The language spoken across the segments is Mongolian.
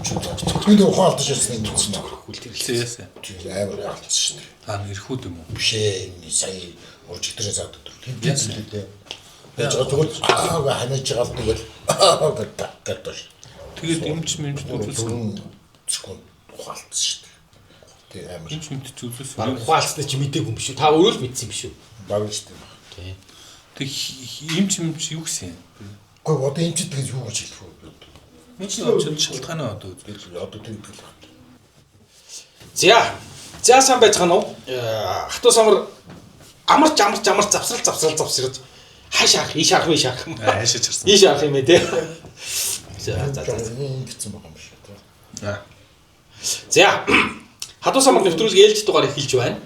Зөвхөн ухаан алдаж ирсэн юм чинь хөл тэрэлсэн. Амар алдсан шүү дээ. Аа нэрхүүд юм уу? Биш ээ. Сая урж өдрөө заадаг тийм дээ. Яаж зүгээр ханаж байгаа л тэгэл гэдэг. Тэгээд эмч үзүүлсэн. Зөвхөн ухаалтсан шүү дээ. Тэг амар. Эмч үзүүлсэн. Баг ухаалтснаа чи мэдээгүй юм биш үү? Та өөрөө л мэдсэн юм биш үү? Баг шүү дээ. Тийм. Тэг эмч юу гэсэн? Гэхдээ одоо эмчд гэж юу гэж хэлэх вэ? Эмч очил шалтгаанаа одоо тийм л. За сайн байцгаана уу? Хатуу самар амарч завсраж хааш арах, ийш арах, ийш арах. Хаашаа чарсан. Ийш арах юм ээ те. За. Ингэсэн байгаа юм шиг те. За. Хатуу самар нэвтрүүлгийн ээлж дугаар эхэлж байна.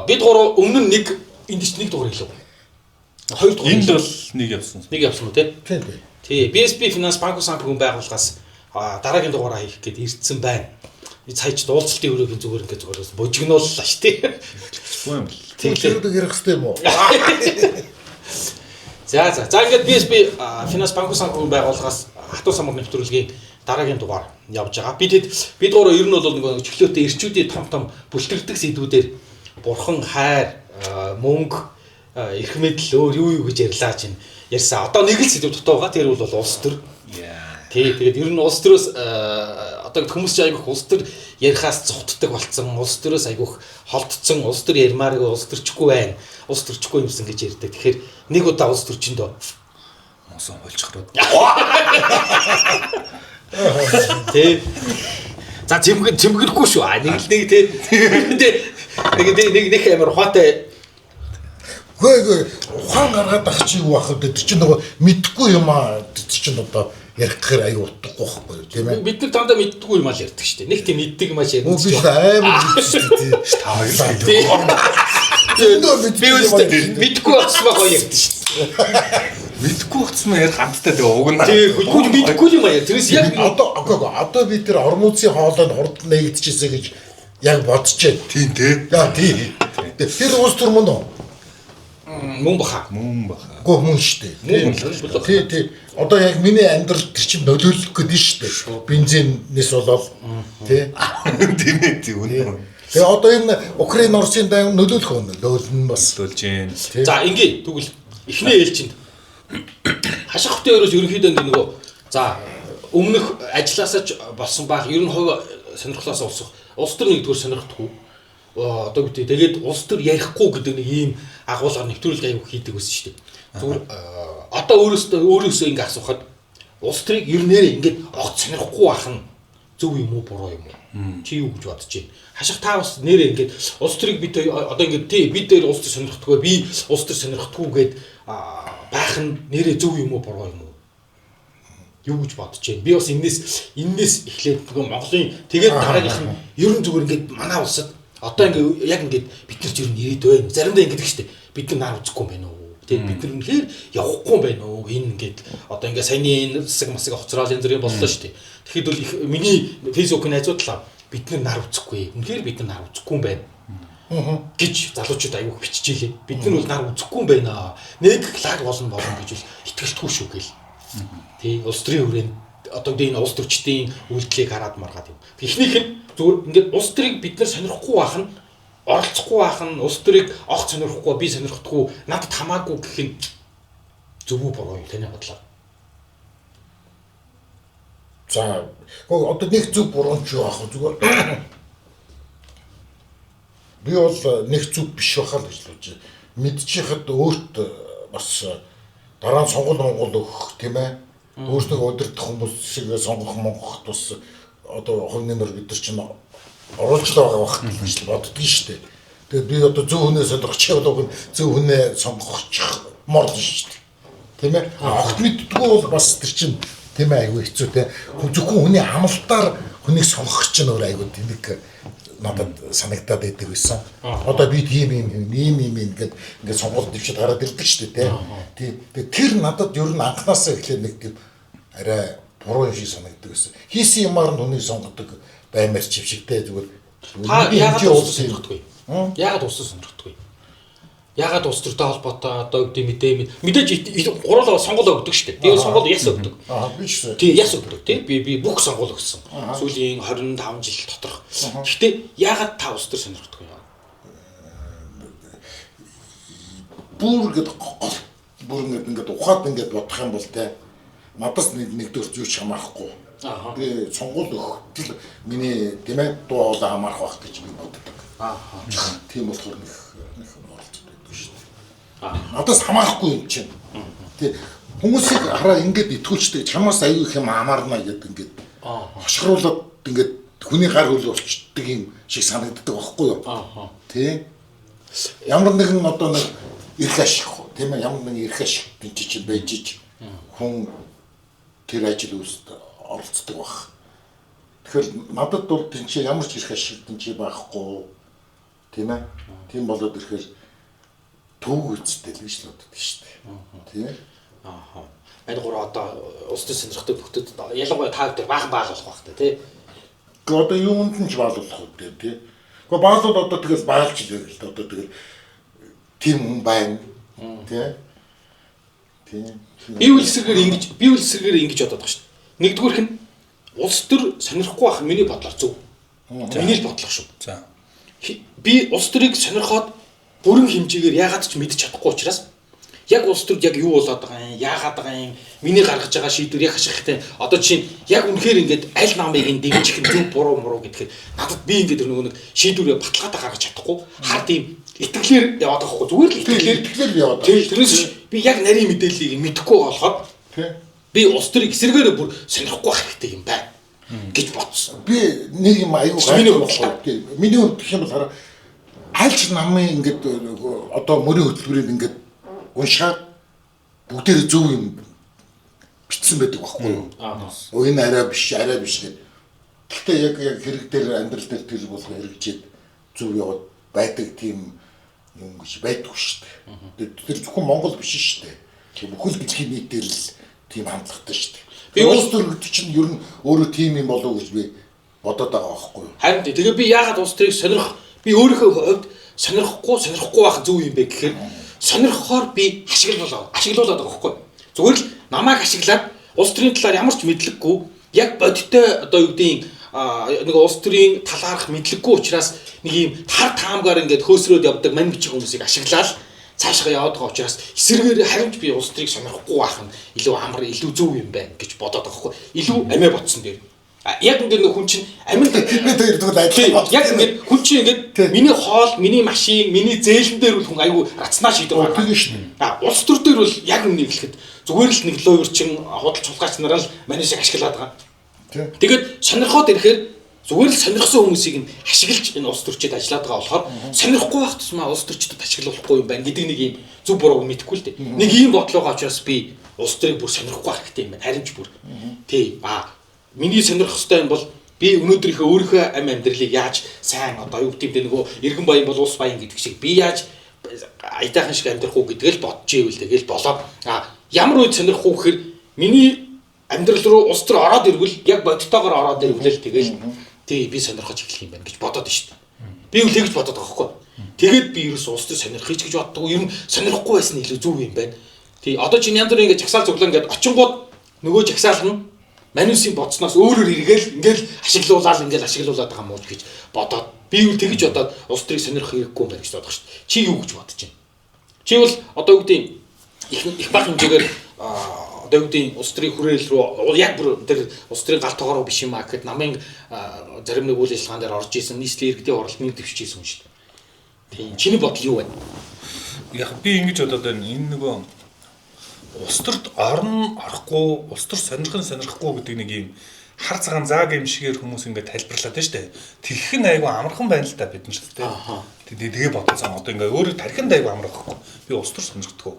Бид гурав өмнө нь нэг энд ч нэг дугаар хэлв. Хоёр дугаар. Энд бол нэг явсан. Нэг явсан уу те? Тийм. Тий, BSB Finance Bank санхүүгийн байгууллагаас дараагийн дугаараа хийх гээд ирдсэн байна. Цайч дуулцалтын өрөөгийн зүгээр ингээд зүгээр божигнууллаа ш тий. Боо юм. Тэгээд ярих хэрэгтэй юм уу? За ингээд BSB Finance Bank санхүүгийн байгууллагаас хатуу самар нэвтрүүлгийн дараагийн дугаар явж байгаа. Бид гурав ер нь бол нэг чөлөөтэй эрчүүдийн том бүлтэрдэг сэдвүүдээр бурхан, хайр, мөнгө, эрх мэдэл өөр юу гэж ярьлаа чинь ярьсан. Одоо нэг л сэдв дутаа байгаа. Тэр бол улс төр. Тэгээд ер нь улс төрөөс одоо хүмүүс ч айгүйх улс төр ярихаас зогтдаг болцсон. Улс төрөөс айгүйх холдсон. Улс төр ярмаарыг улс төрчихгүй байна. Улс төрчихгүй юмсан гэж ярьдаг. Тэгэхээр нэг удаа улс төрчөндөө мосон болчихроо. Тэ. За цэмгэрэхгүй шүү. Нэг амар ухаатай. Гүй ухаан гаргаад ах чи юу ах гэдэг чинь нөгөө мэдхгүй юм аа чинь одоо ярих гэхээр аюу утгагүй байхгүй тийм ээ. Бид нар дандаа мэддэггүй юм аа л ярьдаг шүү дээ. Нэг тийм мэддэг юм аа ярьдаг. Би амар мэддэггүй болчихсон байгаа ярьдаг шүү дээ. Мэдхгүй болчихсон ярих хамттай тэгээ уг нь. Тийм мэддэггүй юм аа. Тэрээс яг одоо би тэр ормоцын хоолойд хурд нэгдэжсэн гэж яг бодчихээ. Тийм тий. Яа тийм. Тэр уус төр мөн үү? Мөн баха. Гоо мөн штэ. Тий. Одоо яг миний амьдрал тэр чинь нөлөөлөх гэдэг нь штэ. Бензинээс болол тий. Тийм үү. Тэгээ одоо энэ Украин Оросын дан нөлөөлөх нөлөөлнө бас болж байна. За ингээ тэгвэл эхний ээлжинд хашихтай өрөөс ерөнхийдөө нөгөө за өмнөх ажилласаач болсон байх ер нь хувь сонирхлоос олсох улс төр нэгдүгээр сонирхдаггүй. Одоо бид тэгээд улс төр ярихгүй гэдэг нэг ийм агуулгаар нэвтрүүлэг аяг хийдэг байсан шүү дээ. Зүгээр одоо өөрөөсөө ингэ асуухад улс төрийг ер нэрээ ингээд огт сонирхгүй байх нь зөв юм уу буруу юм уу? Чи юу гэж бодож байна? Хаших та бас нэрээ ингээд улс төрийг бид одоо ингээд тий бид дээр улс төр сонирхдаггүй би улс төр сонирхдаггүй гэд байх нь нэрээ зөв юм уу буруу юм уу? Юу гэж бодож байна? Би бас энэс эхлээд Монголын тэгээд дараагийнх нь ер нь зүгээр ингээд манай улсад одоо ингээ яг ингээд бид нар ч ер нь ирээд байна. Заримдаа ингэдэг штеп. Бид нар үзэхгүй юм байна уу? Тэгээд бид нар үнэхээр явахгүй юм байна уу? Энэ ингээд одоо ингээ саяны энэ засаг масыг хоцрол энэ зэрэг боллоо штеп. Тэгэхэд бол миний фэйсбүүкийн найзуудлаа бид нар үзэхгүй. Үнэхээр бид нар үзэхгүй юм байна. Гэж залуучууд аягүй биччихээ. Бид нар бол нар үзэхгүй юм байна. Нэг лаг болно гэж бол итгэлтгүй шүү гээл. Тий, улс төрийн хүрээнд одоо энэ улс төрчдийн үйлдэлийг хараад маргаад юм. Эхнийх нь зүгээр ингээд улс төрийг бид нар сонирхгүй байх нь оролцохгүй байх нь улс төрийг огт сонирхгүй би сонирхдаггүй надад хамаагүй гэх нь зөв үү буруу юу таны бодлоо. За одоо нэг зөв буруу ч юу ах зүгээр би бол нэг зөв биш байхаа л гэж бодож мэдчихэхэд өөрт бас дараа нь сонгол өгөх тийм ээ өөртөө өдөртөх хүмүүс шиг сонгох монгохт бас одоо хувийн нэр бид нар чинь оруулж байгаа байх гэж боддгоо шүү дээ. Тэгээд би одоо зөв хүнээ сонирхож явах зөв хүнээ сонгохчих мор шүү дээ. Тийм ээ. Огт мэддэггүй бол бас тэр чинь тийм ээ айгүй хэцүү те. Зөвхөн хүний амлалтаар хүнийг сонгох чинь өөр айгүй тэнэг надад санагдаад байдаг байсан. Одоо би ийм ингээд сонголт дэвшид гараад ирдэг шүү дээ те. Тэр надад ер нь анханасаа эхлээд нэг тийм арай буруу юм шиг санагддаг байсан. Хийсэн юмар нь хүнийг сонгодог баймар чившигтэй зүгээр. Яагаад сонирхдаггүй? Яагаад сонирхдаггүй? Ягаад улс төртэй холбоотой одоо үүдээ мэдээж гурлаа сонгол өгдөг шүү дээ. Тэгээ сонгол яс өгдөг. Би ч гэсэн. Тий яс өгдөг тий. Би бүх сонгол өгсөн. Сүүлийн 25 жил доторх. Гэхдээ ягаад та улс төр сонирхдаг юм? Бүр ингээд ухаад ингээд бодох юм бол те надаас нэгдүгээр юу ч хамаахгүй. Би сонгол өгтөл миний тийм ээ дуу хоолой хамаарах байх гэж би боддог. Тийм болохоор нэг оролцдог шүү дээ. Надаас хамаарахгүй юм чинь. Тэг хүмүүсийг хараа ингээд итгүүлчтэй чамаас аюу их юм хамаарна гэдэг ингээд хошгруулад ингээд хүний гар хөл болчдөг юм шиг санагддаг байхгүй юу? Тэ ямар нэгэн одоо нэг эрх ашиг тийм ээ ямар нэгэн эрх ашиг чинь байж ич хүн тэр ажил үүсд оролцдог баг. Тэгэхээр надад бол тэнцээ ямар ч эрх ашиг тэнцээ байхгүй тийм ээ. Тийм болоод ирэхээр төв үстэй л гэж л боддог шүү дээ. Тийм ээ. Энэ гурав одоо улс төр сонирхдаг бүтэд ялангуяа та бүхэн баахан болох байх та тий. Гэхдээ одоо юунд нь ч баалуулах үү тий. Гэхдээ баалууд одоо тэгэл баалж илээ л одоо тэгэл тийм хүн байна. Тий. Би үл эсрэгээр ингэж бодоод байгаа шүү дээ. Нэгдүгüүрх нь улс төр сонирхгүй байх нь миний бодлоор зөв. Миний л бодлого шүү. За. Би улс төрийг сонирхоод бүрэн хэмжээгээр яагаад ч мэдчих чадахгүй учраас яг улс төрд яг юу болоод байгаа юм, яагаад байгаа юм, миний гаргаж байгаа шийдвэр яг хашигтай. Одоо чинь яг үнэхээр ингээд аль намыг ин дэмжих нь зөв буруу муруу гэдгээр надад би ингээд нөгөө нэг шийдвэрээ баталгаатай гаргаж чадахгүй. Хар тийм итгэлээр яваад байгаа хгүй. Зүгээр л итгэлээр яваад. Тэрнээс би яг нарийн мэдээллийг мэдэхгүй болохоор би улс төрийг эсрэгээр бүр сонирхгүй байх хэрэгтэй юм байна гэж бодсон. Би нэг юм аюу гайхалтай. Миний хувьд гэх юм бол хараа аль ч намын ингээд одоо мөрийн хөтөлбөрийг ингээд уншаад бүгдээр зөв юм бичсэн байдаг байхгүй юу? Энэ арай биш гэдэг. Гэхдээ яг хэрэг дээр амьдрал дээр тэр болох хэрэгжээд зөв яваад байдаг тийм юм гэж байдаггүй шүү дээ. Тэр зөвхөн Монгол биш шүү дээ. Бүхэл дэлхийн нийтээр л тийм хандлагатай шүү дээ. Би улс төр гэдэг чинь ер нь өөрөө тийм юм болов уу гэж би бодоод байгаа байхгүй юу? Харин тэгээ би яагаад улс төрийг би өөрийнхөө хувьд сонирхгүй байх зөв юм бэ гэхээр сонирхохоор би ашиглуулаад байгаа байхгүй. Зүгээр л намайг ашиглаад улс төрийн талаар ямар ч мэдлэггүй яг бодиттой одоо юу гэдгийг нэг улс төрийн талаарх мэдлэггүй учраас нэг юм тар таамгаар ингээд хөөсрөөд явдаг мань бичих хүмүүсийг ашиглаад цаашгаа яваад байгаа учраас эсрэгээр харин би улс төрийг сонирхгүй байх нь илүү амар илүү зөв юм байна гэж бодоод байгаа байхгүй. Илүү амиа ботсон дээр. Яг ингээд нэг хүн чинь амин бид хоёр тэгвэл адилхан. Яг ингээд хүн чинь ингээд миний хоол, миний машин, миний зээлэн дээр бол хүн айгүй рацнаа шийдэх байгаа. Тийм шүү дээ. Улс төр дээр бол яг нэг хэлэхэд зүгээр л нэг лоерчин худалч хулгайч нар л маний шиг ашиглаад байгаа. Тэгээд сонирхоод ирэхээр зүгээр л сонирхсон хүмүүсийг нь ашиглаж энэ улс төрчид ажиллаад байгаа болохоор сонирхгүй байх тусмаа улс төрчдөд ашиглахгүй юм байна гэдэг нэг юм зөв бурууг мэдэхгүй л дээ. Нэг ийм бодлогоо учраас би улс төрийг бүр сонирхгүй байх хэрэгтэй юм байна. Харин ч бүр тий миний сонирхох ёстой юм бол би өнөөдрийнхөө өөрийнхөө амьдралыг яаж сайн одоо юу гэдэг нөгөө эргэн баян бол улс баян гэдэг шиг би яаж аятайхан шиг амьдрах уу гэдгийг л бодож ивэл тэгэл болоо. Ямар үед сонирх уу гэхээр миний амьдрал руу улс төр ороод ирвэл яг бодтойгоор ороод ирвэл тэгэл тий би сонирхож эхлэх юм байна гэж бодоод нь шүү дээ. Би үл тэгж бодоод байгаа байхгүй. Тэгээд би ерөөс улс төр сонирхож гэж боддог. Ер нь сонирхгүй байсан нь илүү зөв юм байна. Тий одоо чинь янз бүрийн ингэ жагсаал цуглаа ингээд очингууд нөгөө жагсаал нь манюсын бодсноос өөрөөр ингээл ашиглуулаад байгаа мууч гэж бодоод би үл тэгж бодоод улс төрийг сонирхох хэрэггүй юм байна гэж бодох шүү дээ. Чи юу гэж бодож байна? Чи бол одоо юу гэдэг их бага хэмжээгээр одоо юу гэдэг улс төрийн хүрээл рүү яг бүр тэр улс төрийн гал тоогоор биш юм аа гэхэд намын зарим нэг үйл ажиллагаан дээр орж исэн нийслэлийн иргэдийн оролтныг дэвшиж исэн юм шүү дээ. Тийм чиний бодол юу байна? Яг би ингэж бодоод байна. Энэ нөгөө улс төрд орохгүй, улс төр сонирхгүй гэдэг нэг юм хар цагаан зааг юм шигээр хүмүүс ингээд тайлбарлаад байна шүү дээ. Тэгэх нь айгүй амархан байна л да бид нар шүү дээ. Тэгээ бодсон. Одоо ингээд өөрөө тархинд айгүй амар байхгүй. Би улс төр сонирхдаггүй.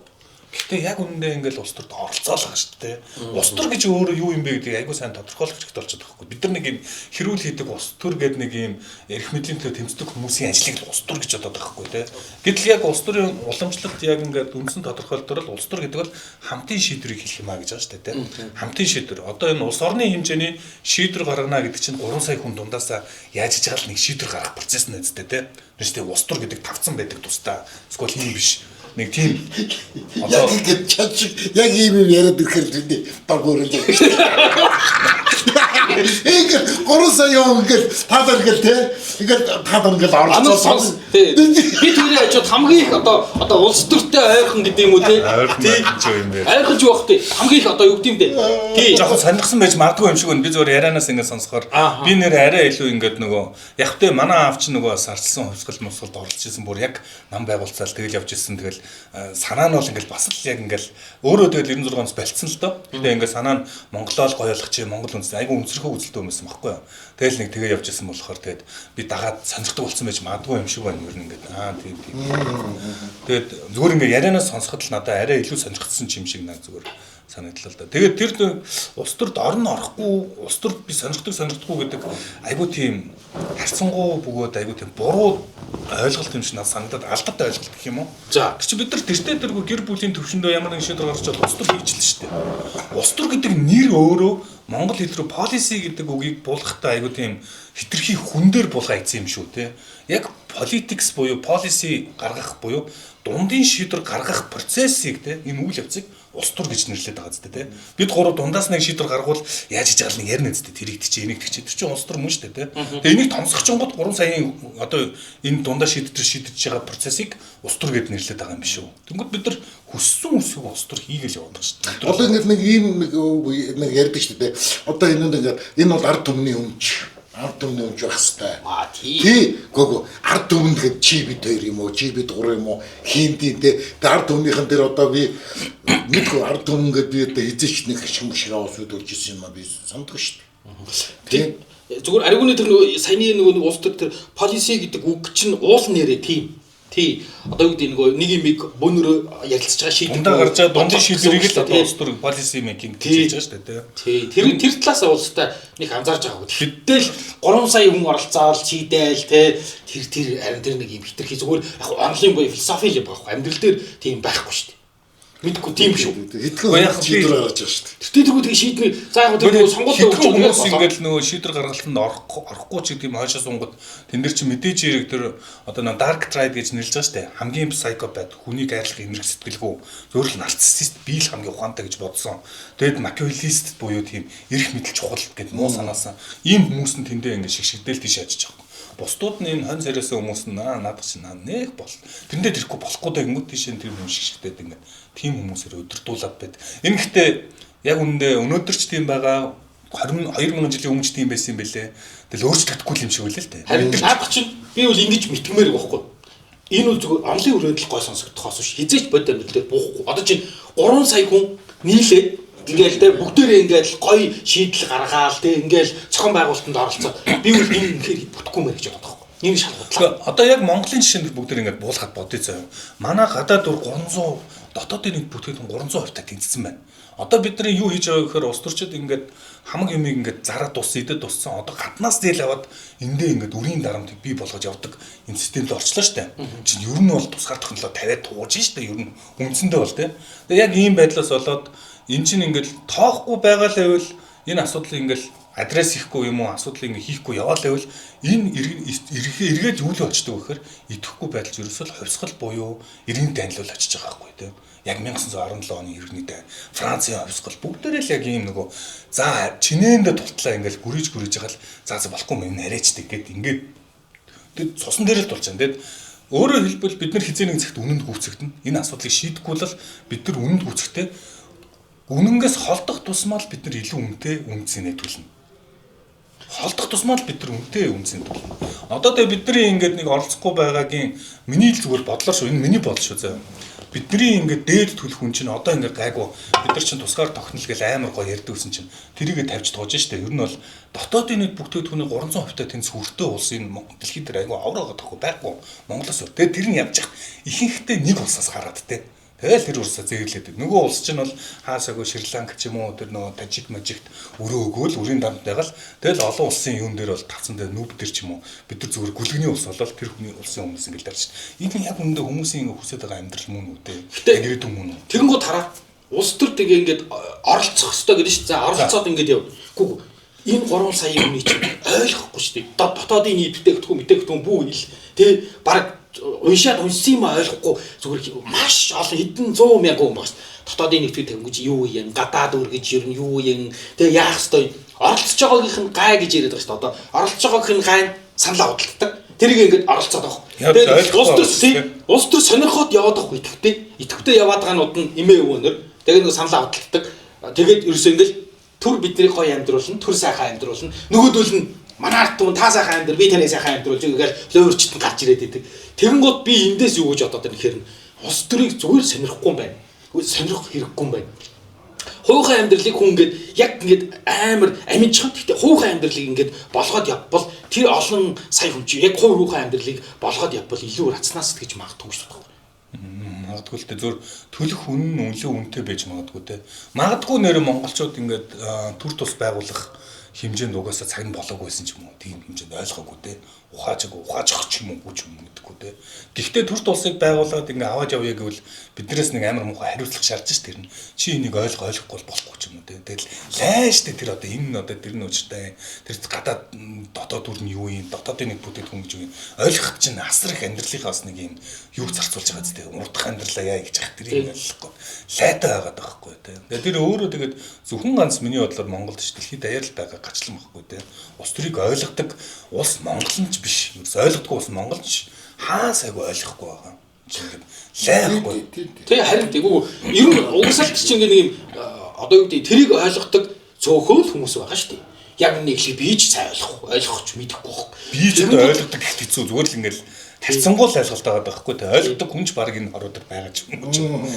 Гэхдээ яг үнэндээ ингээл улс төрд оролцоолох шүү дээ. Улс төр гэж өөрөө юу юм бэ гэдгийг айгүй сайн тодорхойлох хэрэгтэй болчиход байгаа байхгүй. Бид нар нэг юм хэрүүл хийдэг улс төр гэдэг нэг юм эрх мэдлийн төлөө тэмцдэг хүмүүсийн ажлыг улс төр гэж бодоод байгаа байхгүй тий. Гэтэл яг улс төрийн уламжлалт яг ингээд үндсэн тодорхойлолтоор улс төр гэдэг бол хамтын шийдвэрийг хэлэх юм а гэж байгаа шүү дээ тий. Хамтын шийдвэр. Одоо энэ улс орны хэмжээний шийдвэр гаргана гэдэг чинь 3 сая хүн дундаасаа яаж иж байгаа л нэг шийдвэр гаргах процесс нь үстэй тий. Тэрсээ улс төр гэдэг тавцсан байдаг тусдаа. Эсвэл ийм биш. Нэг тийм одоо ингэ чач яг ийм яриад ирэхээр тийм багуурал. Ингэ 3 сая ингээд таалал гэл те. Ингээд таалал гэл оролцсон. Би түрээ хажууд хамгийн их одоо улс төртэй ойрхон гэдэг юм уу те. Ойрхон ч байх те. Хамгийн их одоо юу гэдэм те. Тий. Жохон сонирхсан байж магадгүй юм шиг байна. Би зөвөр ярианаас ингээд сонсохоор би нэр арай илүү ингээд нөгөө яг тэ манай аав чинь нөгөө сарчилсан хувьсгал мосголд оролцож исэн бүр яг нам байгуулцаал тэгэл явж исэн тэгэл санаа нь бол ингээл бас л яг ингээл өөрөө тэгэл 96 оноос болцсон л доо. Гэтэ ингээд санаа нь Монголоо л гоёлох чи Монгол үндэс айгүй өнцөрхөө үзэлтэй юмсэн байхгүй юу. Тэгэл нэг тэгээ явж исэн болохоор тэгээд би дагаад сонирхдаг болсон байж магадгүй юм шиг байна ер нь ингээд тийм. Тэгээд зүгээр ингээд ярианаас сонсоход л надад арай илүү сонирхсан юм шиг наа зүгээр санагдлаа л да. Тэгээд тэр улс төрд орно орохгүй улс төрд би сонирхдаггүй гэдэг айгүй тийм харьцангуй бөгөөд айгүй тийм буруу ойлголт юм шиг надад санагдаад алдаад ойлголт гэх юм уу. За чи бид нар тэртээ тэргүй гэр бүлийн төвшөндөө ямар нэгэн шийдвэр гаргаж чад улс төр хийчихлээ шүү дээ. Улс төр гэдэг нэр өөрөө Монгол хэл рүү policy гэдэг үгийг буулгахтаа айгүй тийм хитрхи хүн дээр буулгаа ийцсэн юм шүү те. Яг politics буюу policy гаргах буюу дундын шийдвэр гаргах процессыг те энэ үйл явцыг улс төр гэж нэрлэдэг байгаа зү те. Бид гурав дундаас нэг шийдвэр гаргавал яаж хийж байгаа л нэг ярина зү тэрийг тийч энийг тийч тэр чинь улс төр мөн шүү дээ те. Тэгээ энийг томсгочонгод 3 саяын одоо энэ дундаа шийдэж байгаа процессыг улс төр гэж нэрлэдэг байгаа юм биш үү. Тэнгүүд бид нар хүссэн үсэг улс төр хийгээл яваад байгаа шүү дээ. Одоо ингэ нэг ийм нэг ярьдаг шүү дээ. Одоо энэ бол ард түмний өмч. Ард түмний өмч байх хэвээр. Тий. Гого ард түмэнд гээд чи бид хоёр юм уу? Чи бид гурав юм уу? Хиндийн те. Ард түмнийхэн дээр одоо би мэдгүй ард түмэн гээд би одоо эзэж нэг шиг усуудулж ирсэн юм а би санддаг шүү дээ. Тий. Зүгээр аригууны тэр нөгөө саяны нөгөө улс төр тэр policy гэдэг үг чинь уул нэрээ тийм. Тий. Одоо юу гэдэг нэг юмыг бөөнөрөө ярилцж байгаа шийдвэр. Дундаа гарч байгаа дундын шийдвэрийг л одоо улс төр policy making гэж хийж байгаа шүү дээ. Тий. Тэр талаас улстай нэг анзаарч байгаа хөт. Хэдтэл 3 сая хүн оролцоол чийдээл те тэр харин тэр нэг юм хитрхи зүгээр яг онлайн буюу философи л байхгүй амьдрал дээр тийм байхгүй шүү дээ. Мэдгүй тийм шүү. Хэдхэн шийдвэр гаргаж байгаа шүү дээ. Тэртээ тэгээ шийдвэр за яг тэр сонгуульд өгч хүмүүс ингээд нөгөө шийдвэр гаргалтанд орохгүй ч гэдэг юм хаашаа сунгад тэн дээр чи мэдээж хэрэг тэр одоо нэг dark triad гэж нэрлэж байгаа шүү дээ. Хамгийн psychopath хүнийг айрлах эмэрх сэтгэлгүй зөвхөн л нарциссист би л хамгийн ухаантай гэж бодсон. Тэгэд machiavellist буюу тийм эрх мэдэл чухал гэд муу санаасан ийм хүмүүс нь тэндээ ингээд шигшгдэл тийш яжиж байгаа. Бусдууд нь энэ хон царайсан хүмүүс нь надад чинь нэг бол тэрэндээ тэрэхгүй болохгүй даа гингүүд тийш тэр юм шигшгдээд ингээд тийм хүмүүсээр өдөрдүүлээд байд. Энэ гэхдээ яг үүндээ өнөөдөр ч тийм байгаа 2000 жилийн өмнө ч тийм байсан юм бэлээ. Тэгэл өөрчлөгдөхгүй юм шиг үлээ л дээ. Харин наадах чинь би бол ингэж мэтгэмээр байхгүй. Энэ бол зөвхөн онлын өрөөнд л гой сонсогдохоос биш. Хизээч бодит амьдрал дээр буухгүй. Одоо чинь 3 сая хүн нийлээд ингээл тэ бүгдээрээ ингээл гоё шийдэл гаргаал тэ ингээл зохион байгуулалтанд оролцоод би бол энэ үнэхээр бүтэхгүй мэй гэж боддог байхгүй. Ийм шалгуурлаа. Одоо яг Монголын жишээнд бүгдээр ингээд буулгаад бодъё заяа. Манай гадаад dur 300 дотоодын нэг бүтээгдэхүүн 300% та тэнцсэн байна. Одоо бидний юу хийж байгаа гэхээр улс төрчид ингээд хамаг юмыг ингээд зараад идэд туссан. Одоо гаднаас зээл аваад эндээ ингээд үрийн дарамтыг бий болгож явдаг энэ системд орчлоо штэ. Чинь ер нь бол тусгаар технологи тавиад тууж штэ ер нь үндсэндээ бол тэ. Тэгээ яг ийм байдлаас болоод эн чинь ингээд тоохгүй байгаа л байвал энэ асуудлыг ингээд адрес хийхгүй юм уу асуудлыг ингээд хийхгүй яваал байвал энэ эргээд юу л болчдөг гэхээр идэхгүй байдал ерөөсөө хувьсгал буюу иргэн танилуул очиж байгаа байхгүй тэ. Яг 1917 оны иргэний дай Францын хувьсгал бүгдээрээ л яг ийм нөгөө за чинээндээ тултлаа ингээд гүрийж байгаа л за болохгүй юм арайчдаг гэд ингээд тэгэд цусан дээр л тулж байгаа. Тэгэд өөрөөр хэлбэл бид нар хизээ нэг цагт үнэнд гүйцэгдэн энэ асуудлыг шийдэхгүй л бид нар үнэнд гүйцэхдээ үнэнгээс холдох тусмаа л бид нар илүү үнэтэй үнцэнэ төлнө. Холдох тусмаа л бид нар үнэтэй үнцэн төлнө. Одоо тэгээ бидний ингээд нэг оролцохгүй байгаагийн миний л зүгээр бодлоо шүү. Энэ миний бодол шүү заа. Бидний ингээд дээд төлөх хүн чинь одоо ингээд гайгүй бид нар чинь тусгаар тогтнол гэл амар гоо ярьдаг гэсэн чинь тэрийгэ тавьж тууж штэ. Ер нь бол дотоодын нэг бүтээгдэхүүний 300% тэнц хүртээ улсын дэлхийд дээр айгүй авраагаад тахгүй байхгүй Монголоос. Тэгээ тэр нь явж явах ихэнхдээ нэг улсаас гараад те. Тэгэл тэр улсаа зээрлээд. Нөгөө улс чинь бол хаасаагүй Шри-Ланк ч юм уу тэр нөгөө Тажик мажигт өрөө өгөөл үрийн дамд байгаал. Тэгэл олон улсын юун дээр бол тавцсан дээр нүүб дээр ч юм уу бид нар зүгээр гүлгэний улс болол тэр хүний улсын хүмүүс ингэж дарж шин. Энэ яг үндэ хүмүүсийн хүсэж байгаа амьдрал мөн үү те. Гэрээдүн мөн үү. Тэгэнгүүт хараа. Улс төр тэгээ ингээд оролцох хэрэгтэй гэдэг шүү. За оролцоод ингээд яв. Гүг энэ 3 сая хүний чинь ойлгохгүй шүү дээ. Дотоодын нийт бүтээгдэхүүн бүх ил тэ баг уншсан юм ойлгохгүй зүгээр маш олон хэдэн 100 мянган хүн багш. Дотоодын нийт бүтээгдэхүүн гэж юу юм, гадаад өр гэж ер нь юу юм. Тэгээ яах ёстой оролцож байгаагийнх нь гай гэж яриад байгаа шүү дээ. Одоо оролцож байгаагийнх нь гай саналаа худалдаг. Тэрийг ингээд оролцоод авах. Тэгээд улс төр сонирхоод яваад байхгүй идэвхтэй яваад байгаанууд нь эмээ өвөнөр тэгээд нэг саналаа худалдаг. Тэгээд ерөөсөө ингээд төр биднийг гоё амьдруулна, төр сайхан амьдруулна. Нөгөөдөл нь манай ард түмэн та сайхан амьдрал, би таны сайхан амьдруулж игээл лөөрчтөн гарч ирээд идэг. Тэгэнгүүт би эндээс юу гэж бодоод байна гэхээр улс төрийг зүгээр сонирхгүй юм байна. Сонирх хэрэггүй юм байна. Хуйхан амьдралыг хүн ингээд яг ингээд амар амжихад гэхдээ хуйхан амьдралыг ингээд болгоод явбал тэр олон сая хүн чи яг хуйхан амьдралыг болгоод явбал илүү рацнаас гэж магадгүй шүү дээ. Магадгүй л дээ зөв төлөх үнэн үнэлээ үнэтэй байж магадгүй те. Магадгүй нэр монголчууд ингээд төр тус байгуулах хэмжээнд угаасаа цаг нь болоог байсан ч юм уу тийм хэмжээнд ойлгоогүй те. Ухаачих ч юм уу гэдэггүй те. Гэхдээ төр тусыг байгуулад ингээ аваад явъя гэвэл биднээс нэг амар муухай хариуцлага шаардж ш тэр нь. Чи энийг ойлгохгүй болохгүй ч юм уу те. Тэгэл лайштэй тэр одоо энэ одоо тэр нь өчтэй. Тэр гадаад дотоод үр нь юу юм, дотоодын нэг бүтээгдэхүүн гэж юу юм. Ойлгох чинь асар их амьдралынхаас нэг юм юг зарцуулж байгаа зү. Урдах амьдралаа яа гэж хах тэрийг ойлгохгүй. Лайтай байгаад байгаа байхгүй те. Тэгээ тэр өөрөө тэгээд зөвхөн ганц миний бодлоор Монголд ш дэлхийд даяар л байгаа гачлан байхгүй те. Улс төрийг ойлгодог улс монголч биш. Ойлгодгүй улс монголч хаа сайгүй ойлгохгүй байгаа. Ингээд лайхгүй. Тэгээ харин тэгвэл ер нь угсаал чинь нэг юм одоо юу гэдэг тэрийг ойлгодог цөөхөл хүмүүс байгаа шүү дээ. Яг нэг л бийж сайн ойлгохч мэдэхгүй байх. Бийж ойлгодог гэх хэцүү зүгээр л ингээд тарцсангуул ойлголт байгаа байхгүй те. Ойлгодог хүнч баг энэ хоруудаг байгаа ч юм уу.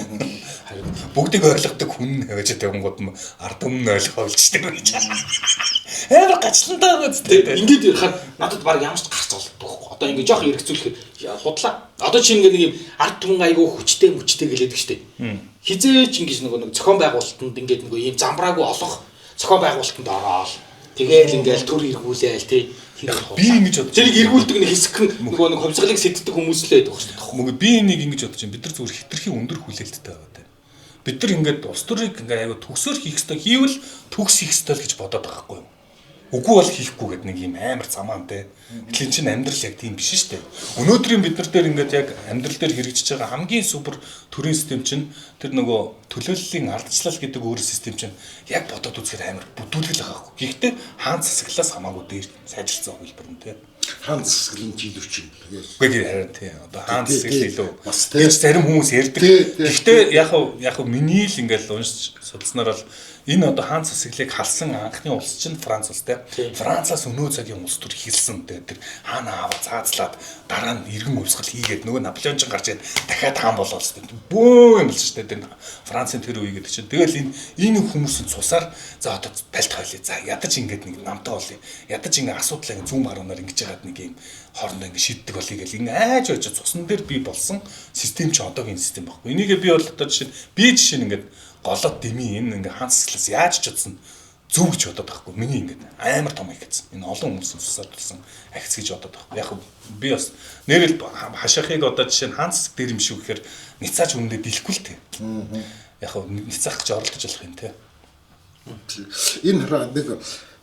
Харин бүгдийг ойлгодог хүн хэвэж тавингууд ард өмнө ойлгох болж штеп гэж. Амар гачлантай байгаа зү. Ингээд ярихаар надад баг ямар ч гарч олддог байхгүй. Одоо ингээд жоох эргэцүүлэхээр худлаа. Одоо чи ингээд нэг юм ард түмэн айгүй хүчтэй гэлээдэг штеп. Хизээч ингэж нэг зохион байгуулалтанд ингээд нэг юм замбраагүй олох зохион байгуулалтанд ороод тэгээл ингээд төр эргүүлээл тий. Би ингэж бодож тэрийг эргүүлдэг нэг хэсэг нөгөө нэг хувьцгалыг сэтдэг хүмүүс л байдаг шүү дээ. Мөн би энийг ингэж бодож байна. Бид нар зүгээр хитрхийн өндөр хүлээлттэй байгаа те. Бид нар ингээд улс төрийг ингээд аяга төгсөөр хийх ёстой хийвэл төгс хийх ёстой л гэж бодоод байгаа байхгүй юу? Үгүй бол хийхгүй гэдэг нэг юм амар замаан те. Тэгэхээр чинь амьдрал яг тийм биш шүү дээ. Өнөөдрийн бид нар дээр ингээд яг амьдрал дээр хэрэгжиж байгаа хамгийн супер төрийн систем чинь тэр нөгөө төлөөллийн ардчлал гэдэг өөр систем чинь яг бодоод үзэхээр амар бүдүүлгэл байгаа байхгүй. Гэхдээ хаан засаглаас хамаагүй дээр сайжирсан хөлбөр нь те. Хаан засаглын жилүүч юм. Үгүй харин тий. Одоо хаан засаглал илүү бас тэр зарим хүмүүс ярьдаг. Гэхдээ яг миний л ингээд уншиж судалснаар бол энэ одоо хаан засаглалыг халсан анхны улс чинь Франц улс те. Францаас өнөө цагийн улс төр хэлсэн те. Тэр хаана аваа цаазлаад дараа нь иргэн өвсгөл хийгээд нөгөө Наполеон ч гарч ирээд дахиад хаан болоо тест. Бөө юм л шүү дээ. Тэр Францын тэр үе гэдэг чинь. Тэгэл энэ хүмүүсийн цусаар за одоо тальт хойлоо. За ядаж ингээд нэг намтай болъё. Ядаж ингээд асуудлаа зүүн гаруунаар ингэж яагаад нэг юм хоорондоо ингэ шийддэг болъё гэл ингэ айж байж цусн дээр би болсон систем чи одоогийн систем байхгүй. Энийгээ би бол одоо жишээ нь ингээд голоод дими энэ ингээ хаан засаглаас яаж ч удсан зөв гэж бодоод байхгүй. Миний ингээд амар том ихсэн. Энэ олон хүмүүсийн цусаар болсон ахиц гэж бодоод байхгүй. Яг би бас нэрэл хашаахыг одоо жишээ нь хаан засаг дээр юм шүү гэхээр ницаач үнэндээ дийлэхгүй л тээ. Яг ницаах гэж оролдож болох юм те. Энэ нэг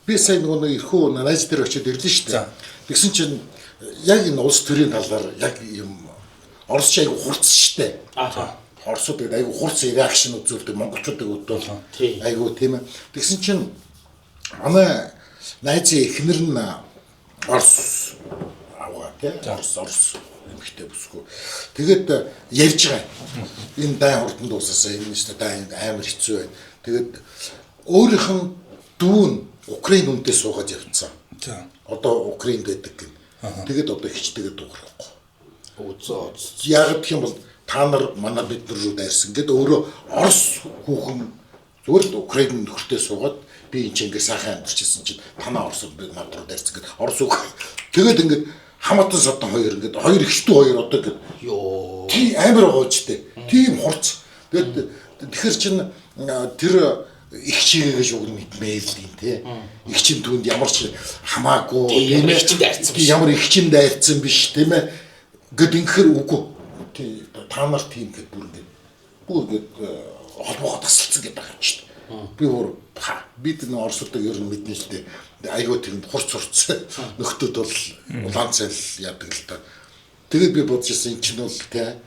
би сайн нэг эрхүү найз дээр очиод ирлээ шүү дээ. Тэгсэн чинь яг энэ улс төрийн талаар яг юм Оросч айгу хурц шүү дээ. Оросууд айгу хурц реакшн үзүүлдэг монголчуудыг өдөө айгу тийм ээ. Тэгсэн чинь манай найзын эхнэр нь Орос аваа тийм Орос эмхтэй бүсгүй. Тэгээд ярьж байгаа. Энэ дай хурдан дуусаасаа энэ ч дай амар хэцүү байна. Тэгээд өөрийнх нь дүү нь Украин үндэс суугаад явцсан. Одоо Украин гэдэг гин. Тэгээд одоо хичтэйгээ дуурахгүй. Яг гэх юм бол та нар манай бид нар руу дайрсан. Ингээд өөрөө Орос хүүхэн зүгээр л Украин нөхөртэй суугаад би энэ ч ингээд сайхан амьдарчсэн чинь танаа Оросод би над руу дайрсан гэдэг. Орос үг. Тэгээд ингээд хамаатан садан хоёр ингээд хоёр ихтэй хоёр одоо ингээд ёо. Тийм амар гоочтэй. Тийм хурц. Тэгэхээр чин тэр их чигээ гэж үг мэдмээ л юм те. Их чин түнд ямар ч хамаагүй их чин дайрцсан биш. Ямар их чин дайрцсан биш тийм ээ. Гэт ингэхэр үгүй. Та нар тийм гэд бүр ингээд холбоогоо тасалцсан гэдэг байгаа юм шүү дээ. Би өөр бид нэг орсуудыг ер нь мэднэ л дээ. Айгуу тэрэнд хурц нөхдүүд бол улаан цал яадаг л та. Тэгээд би бодож ирсэн чинь бол те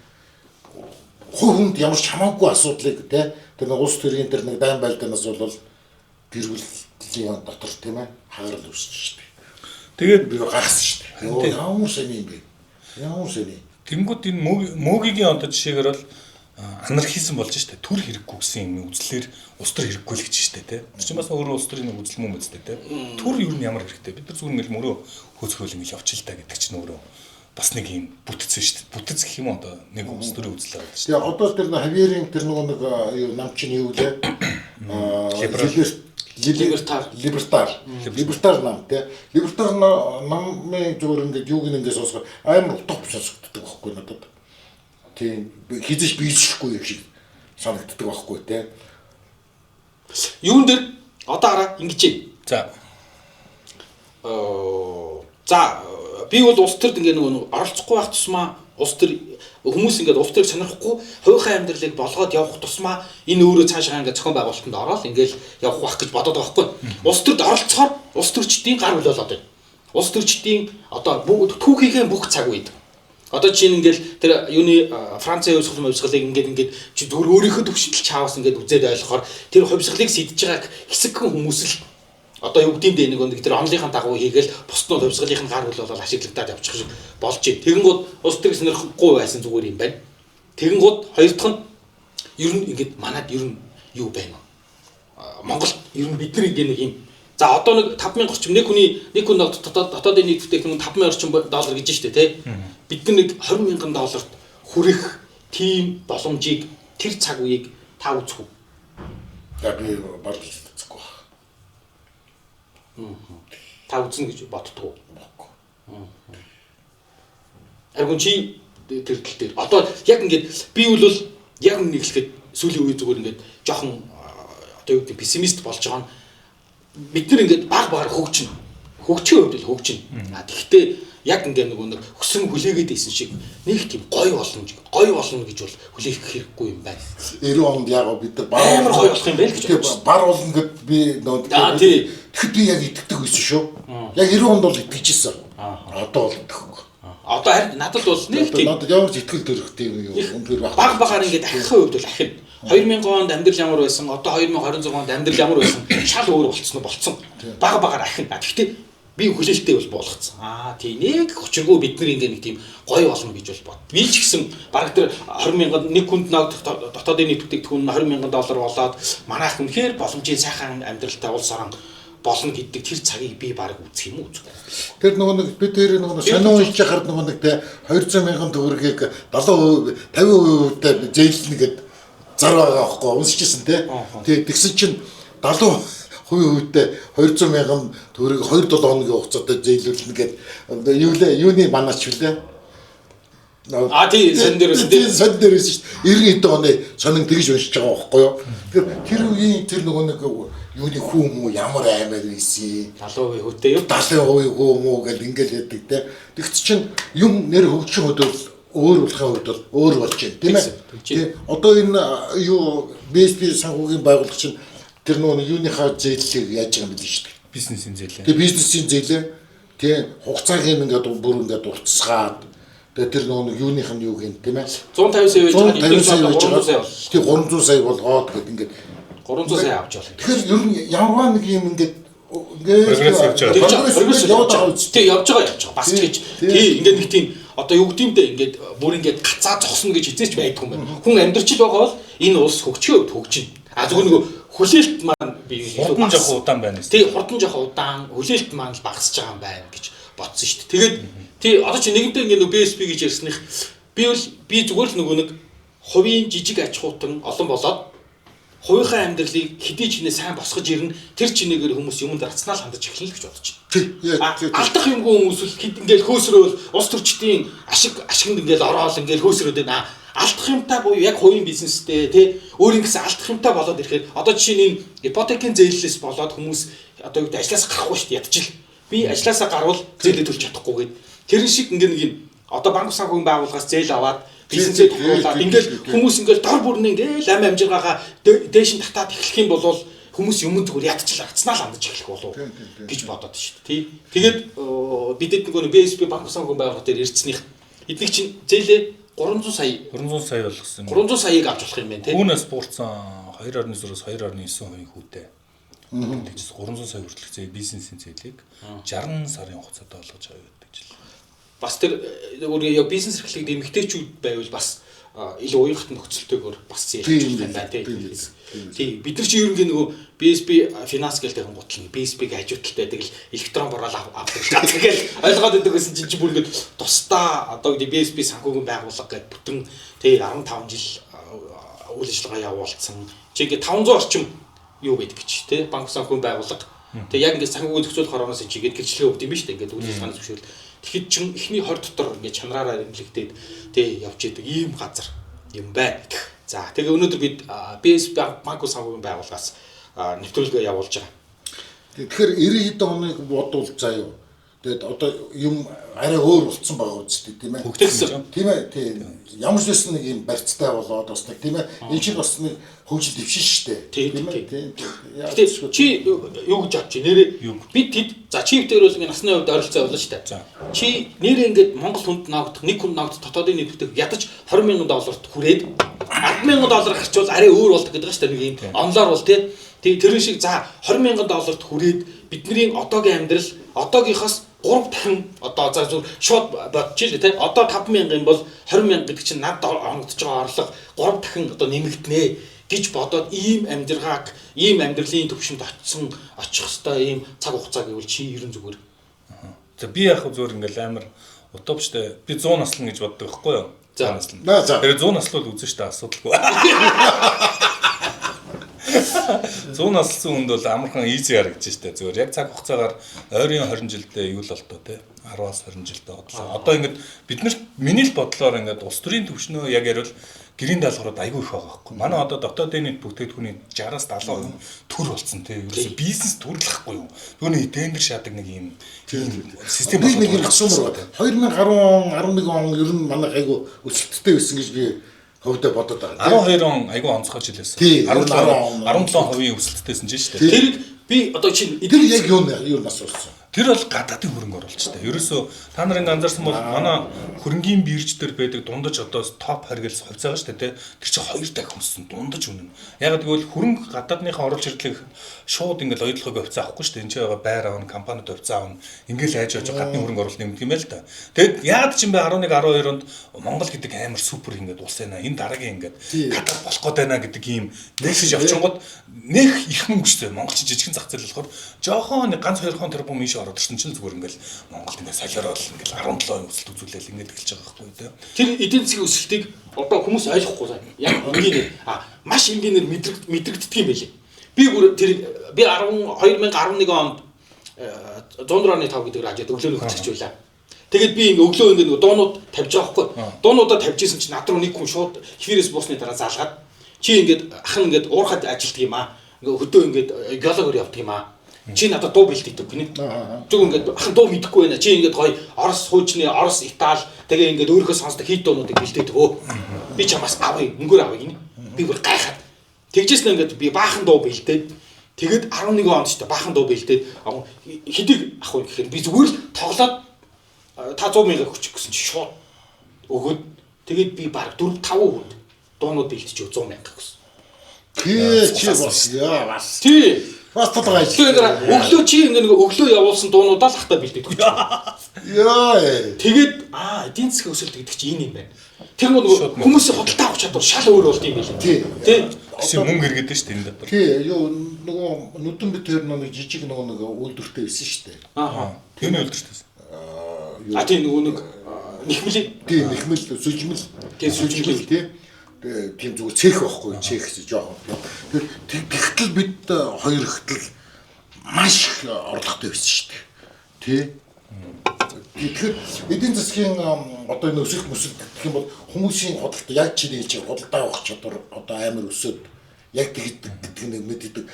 хүнд ямар ч хамаагүй асуудлыг те тэр нэг улс төрийн тэр нэг дайн байлдаанаас бол гэр бүлийн дотор тийм ээ хаарал үүсэж штэ. Тэгээд би гарсан штэ. Ямар сони юм бэ? Ямар сони. Тэнгүүд энэ мөгийн одоо жишээгээр бол анархизм болж штэ. Түр хэрэггүй гэсэн юм үзлэлэр улс төр хэрэггүй л гэж штэ тий. Тэр чинь бас өөрөө улс төрийн нэг үзэл мөн үстэй тий. Түр юу нь ямар хэрэгтэй. Бид нар зүгээр ингээл мөрөө хөөцгөөл ингээл явчих л та гэдэг чинь өөрөө бас нэг юм бүтцэн шүү дээ. Бүтц гэх юм одоо нэг улс төрийн үзэл байгаа шүү дээ. Тэгээ одоо тэр Хавьерийн тэр нэг юу нам чинь юу лээ? Либертар нам те. Либертар намын зүгээр ингээд юуг ингээд сонсоход амар утгагүй сонсогддог байхгүй надад. Тийм хизэж биелэхгүй юм шиг санагддаг байхгүй те. Юун дээр одоо хараа ингэж байна. За би бол улс төрд ингээ нэг оролцохгүй байх тусмаа улс төр хүмүүс ингээд улс төрийг сонирхгүй хувийнхаа амьдралыг болгоод явах тусмаа энэ өөрөө цаашаа ингээ зохион байгуулалтанд ороод ингээл явах байх гэж бодоод байгаа байхгүй. Улс төрд оролцохоор улс төрчдийн гар хөл болоод байна. Улс төрчдийн одоо түүхийнхээ бүх цаг үед одоо чинь ингээл тэр юуны Францын хувьсгалыг ингээд чи зөв өөрийнхөө төвшөлт чаавас ингээд үзээд ойлгохоор тэр хувьсгалыг сэдэж байгаа хэсэгхэн хүмүүс л одоо юу гэдэг нь нэг тэр онлынхаа дагуу хийгээл бусдын хувьсгалын гар хөл болол ашиглагтаад явчих шиг болж байна. Тэгэнгүүт улс төрийг сонирхгүй байсан зүгээр юм байна. Тэгэнгүүт хоёр дахь нь ер нь ингээд манад ер нь юу байна вэ? Монгол ер нь бидний нэг юм. За одоо нэг 5000 орчим нэг хүн дотоодын нийтдээ хүн 5000 орчим доллар гэж штэ тий. Бид нэг 20,000 долларт хүрэх тийм боломжийг тэр цаг үеийг та үзэх үү? За би бодож үзэхгүй. Та үзнэ гэж боддгоо. Аргун чи тэр тал дээр одоо яг ингээд би бол яг нэг хэлэхэд сүүлийн үе зүгээр ингээд жоохон одоо юу гэдэг пессимист болж байгаа нь бид нар ингээд баг хөгжин. Хөгжихийн хувьд л хөгжин. Тэгэхдээ яг ингээд нэг хөсөн хүлээгээд ийсэн шиг нэг тийм гоё болно гэж бол хүлээх хэрэггүй юм байна. 90 онд яг бид нар амар гоё болох юм байл гэж бодсон. Бар болно гэд би тэгэхэд би яг итгэдэг байсан шүү. Яг 90 онд бол итгэжсэн. Одоо бол итгэхгүй. Одоо харин надад бол нэг тийм надад ямар ч итгэл төрөхтэй юм өндөр байх. Баг ингээд ахихын хувьд бол ахин 2000 онд амьдрал ямар байсан одоо 2026 онд амьдрал ямар байсан шал өөр болцсон. Баг ахин. Гэхдээ би хүлээлттэй бол болгоцсон. Тийм нэг хүчргүү бид нар ингээ нэг тийм гоё болно гэж бол бод. Би ч гэсэн бараг тэр 20,000 нэг хүнд дотоодын нийтдээ түүн 20,000 доллар болоод манайх үнэхээр боломжийн сайхан амьдралтай улс орон болно гэдэг тэр цагийг би бараг үзэх юм уу үзэх. Тэр нэг бид тэр нэг сонио хийж хахад нэг те 200,000 төгрөгийг 70% 50%-тай зээлнэ гэд зар байгаа байхгүй унсчихсан те. Тэгээ тэгсэн чинь 70%-тэй 200,000 төгрөгийг 2-7 хоногийн хугацаатай зээлүүлнэ гэд юуны манаач үлээ. Тийм сон дээрээс шүү дээ 90 оны сонин тэгж уншиж байгаа байхгүй юу. Тэр үеийн тэр нэг юуны хүн мүү ямар аймаар ийсэн 70% хөтэй юу 70% хөө гэл ингээл яддаг те. Тэгт чинь юм нэр хөгжих хөдөл өөр болохын хувьд бол өөр болж байна тийм ээ. Одоо энэ юу BSP санхүүгийн байгууллага чинь тэр нөгөө юуныхаа зээлийг яаж байгаа юм бэ шүү дээ. Бизнесийн зээлээ. Тэгээ бизнесийн зээлээ тий хугацааг ингээд бүр ингээд уртсгаад тэгээ тэр нөгөө юуных нь юу гин тийм ээ. 150 сая байж байгаа. 300 сая. Тий 300 сая болгоод гэдэг ингээд 300 сая авч болно. Тэгэхээр ер нь ямар нэг юм ингээд явж байгаа. Бас ч гэж тий ингээд нэг тийм одоо юу гэмтэй ингээд бүр ингээд гацаа зогсно гэж хизээч байдгүй юм байна. Хүн амьдрчил байгаа бол энэ улс хөгжихийн хувьд хөгжинэ. Зүгээр нөгөө хүлээлт маань би хурдан жоох удаан байна. Тий хурдан жоох удаан хүлээлт маань л багасж байгаа юм байна гэж бодсон шүү дээ. Тэгээд тий одоо чи нэгэнтээ ингээд нөгөө BSP гэж ярьсных би зүгээр л нөгөө нэг хувийн жижиг аж ахуйтан олон болоод хувийнхаа амьдралыг хэдий ч нэ сайн босгож ирнэ тэр чинээгээр хүмүүс юмд рацнал хандаж эхэлнэ гэж бодож байна. Алдах юмгүй хүмүүс л хэд ингээл хөөсрөөл улс төрчдийн ашигт ингээл ороод ингээл хөөсрөөд байна. алдах юмтай буюу яг хувийн бизнестэй тий өөр ингэсэн алдах юмтай болоод ирэхээр одоо жишээ нь энэ ипотекийн зээллээс болоод хүмүүс одоо юу гэдэг ажлаас гарахгүй шүү дээ ядчил. Би ажлаасаа гарвал зээлээ төлж чадахгүй гээд тэрэн шиг ингээ нэг юм одоо банк санхүүгийн байгууллагаас зээл аваад бизнесээ тохируулаад ингээл хүмүүс ингээл дор бүрнээ ингээл ам амжиргаагаа дээш нь татаад эхлэх юм бол хүмүүс юм зүгээр ядчлаа гацнаа л хандаж эхлэх болов гэж бодоод шүү дээ тий. Тэгээд бидэд нөгөө BSP банк санхүүгийн байгууллага дээр ирцнийх эднийг чинь зээлээ 300 сая болгосон. 300 саяыг авч болох юм байна тий. Үүнээс буурсан 2.0-оос 2.9% хүүтэй. Тэгж 300 сая хүртэлх зээл бизнесийн зээлийг 60 сарын хугацаанд олгож байгаа гэдэг жил. Бас тэр өөрөө бизнес эрхлэлийг эмэгтэйчүүд байвал бас илүү уянхт нөхцөлтэйгээр бас зээлж болох юм байна тий. Бид нар чи ерөнхийн нөгөө BSP финанс гэлтэй хөнгөтл BSP-г хажуутлалт байдаг л электрон борол авдаг гэж ойлгоод байдаг гэсэн чинь бүр ингээд тусдаа одоо BSP санхүүгийн байгууллага гэдэг бүтэн тий 15 жил үйл ажиллагаа явуулсан. Чи ингээд 500 орчим юу байдаг гэж тий банк санхүүгийн байгууллага. Тэгээ яг ингээд санхүүгийн зохицуулах ороноос чигээд гэрчлэгээ өгд юм ба шүү дээ. Ингээд үйл ажиллагааны зөвшөөрөл. Тэгэхэд чин эхний 20 дотор ингээд чанараараа эмнэлэгдээд тий явж идэг ийм газар юм байна. За тэгээ өнөөдөр бид BSP банк санхүүгийн байгууллагаас нэвтрүүлгээ явуулж байгаа. Тэгэхээр 90 хэдэн хоног бодвол заяа. Тэгээд одоо юм арай өөр болцсон байгаа үстэй тийм ээ. Хөгжсөн. Тийм ээ. Тийм. Ямар ч байсан нэг юм барьцтай болоод бас нэг тийм ээ. Энэ чинь бас нэг хөгжил дэвшин шүү дээ. Тийм ээ. Тийм. Чи юу гэж бодож байна? Нэрээ бид хэд за чивтэр бол ингээ насны хувьд ойролцоо болно шүү дээ. Чи нэрээ ингээд Монгол хүнд наагдах нэг хүн наагдах дотоодын нийтдээ ядаж $20,000 хүрээд $10,000 гарчвал арай өөр болдог гэдэг шүү дээ. Нэг юм онлоор бол тий. Тэр шиг за $20,000 хүрээд бидний одоогийн амьдрал одоогийнхоос 3 дахин одоо за зүр шууд бодчих л тий. Одоо 5,000 юм бол 20,000 гэдэг чинь над онгодж байгаа орлого 3 дахин одоо нэмэгдэнэ гэж бодоод ийм амьдралгааг ийм амьдралын төвшөнд очих хэвээр ийм цаг хугацаа гэвэл чи ерэн зүгээр. За би яг зүгээр ингээл амар утопчтой би 100 наслна гэж боддог байхгүй юу? За наслна. Тэр 100 наслуул үзэн штэ асуудалгүй. 100 наслсан хүнд бол амархан easy харагдаж штэ зүгээр яг цаг хугацаагаар ойрын 20 жилдээ юу л болтоо те 10-аас 20 жилдээ бодлоо. Одоо ингээд бид нарт миний л бодлоор ингээд улс төрийн төвшнөө яг ярил гэрийн даалгаврууд айгүй их байгаа байхгүй. Манай одоо дотоодын нийт бүтээгдэхүүний 60-аас 70% төр болсон те. Ерөөсө бизнес төрлөхгүй юу. Түүний тендер шаадаг нэг юм систем нэг юм асуумар байна. 2010 11 он ер нь манай айгүй өсөлттэй байсан гэж би хөвдө бодоод байгаа. 12 он айгүй онцгой жил байсан. 17% өсөлттэйсэн ч шүү дээ. Тэр би одоо чинь эдгээр яг юу нас болсон. Тэр бол гадаадын хөрөнгө оруулалттай. Ерөөсөө та нарын анзаарсан бол манай хөрөнгийн бирж дээр байдаг дундаж одоо топ 20 гэлс хувьцаа байгаа шүү дээ. Тэр чинь 2 дахин өссөн дундаж үнэн. Яг гэвэл хөрөнгө гадаадныхаа оруулж ирлийг шууд ингээл ойдлогоо хувьцаа авахгүй шүү дээ. Энд чинь байгаа байр аавн, компанид хувьцаа аавн. Ингээл айж очиж гадны хөрөнгө оруулалт нэмдэг юм байл та. Тэгэд яад ч юм бэ 11 12 онд Монгол гэдэг амар супер ингээд улс байна. Энэ дараагийн ингээд гадаад болох гээд байна гэдэг ийм мессеж авчингууд нэх их мөнгө шүү дээ. Монголч жижигхэн зах зээл болохоор жоохон ганц 2 тэрбум ийш ороод ирсэн чинь зүгээр ингээл Монголд ингээд солиорол ингээл 17 өсөлт үзүүлэл ингээд эхэлж байгаа байхгүй тий. Тэр эдийн засгийн өсөлтийг одоо хүмүүс ойлгохгүй байна. Яг энгийнээр маш энгийнээр мэдрэгддэг юм байлээ. Би 2011 онд 100.5 гэдэг радиод өглөөний хөтлөгч байлаа. Тэгээд би ингээ өглөө ингээ нэг дуунууд тавьж байгаа байхгүй. Дуунуудаа тавьж исэн чинь над руу нэг хүн шууд хвээрээс буусны дараа заалгаад чи ингээд ахын ингээд уурхад ажилтдаг юм аа. Ингээ хөдөө ингээд геологоор явдаг юм аа. Чи надад дуу бэлддэг гинэ. Зүг ингээд ахын дуу мэдэхгүй байна. Чи ингээд гоё Орос хуучны Орос Итали тэгээ ингээд өөрийнхөө сонсдог хит дуунуудыг бэлдээд өө. Би чамаас авъя, мөнгөөр авъя гинэ. Би бүр гайхаад. Тэгжээс л ингээд би баахан дуу бэлдээд тэгээд 11 онд ч баахан дуу бэлдээд хэдийг ах вэ гэхээр би зүгээр л тоглоод та 100,000 өгчих гэсэн чи шууд өгөөд тэгээд би баг 4-5 хүнд дуунууд бэлдэж 100,000 гэсэн. Тий, чи бас яа бас. Тий. Бас толгой ажил. Тэгэхээр өглөө чи ингээ нэг өглөө явуулсан дуунуудаа л хата бэлдээд өгч. Яа. Тэгээд эдийн засгийн өсөлт гэдэг чинь энэ юм байна. Тэр нөгөө хүмүүсийн худалдаа авах чадвар шал өөр болд юм билээ. Тий. Чи мөнгө иргэдэг шүү дээ энэ дотор. Тий, юу нөгөө нүдэн бит тэр нэг жижиг нөгөө үйлдвэртэй байсан шүү дээ. Тэний үйлдвэртэй. Тийм нөгөө нэг нэхмэл. Тий, нэхмэл, сүлжмэл. Тий, сүлжмэл тий. Тийм зүгээр цех байхгүй, цех гэсэн жоохон. Тэр тэгтэл бид хоёр ихтэл маш их орлоготой байсан шүү дээ. Тий. Тэгэхээр эдийн засгийн одоо энэ өсөлт гэх юм бол хүмүүсийн худалдаа яг чиний хэлж худалдаа авах чадвар одоо амар өсөд яг тэгдэг гэдэг нэг мэддэг.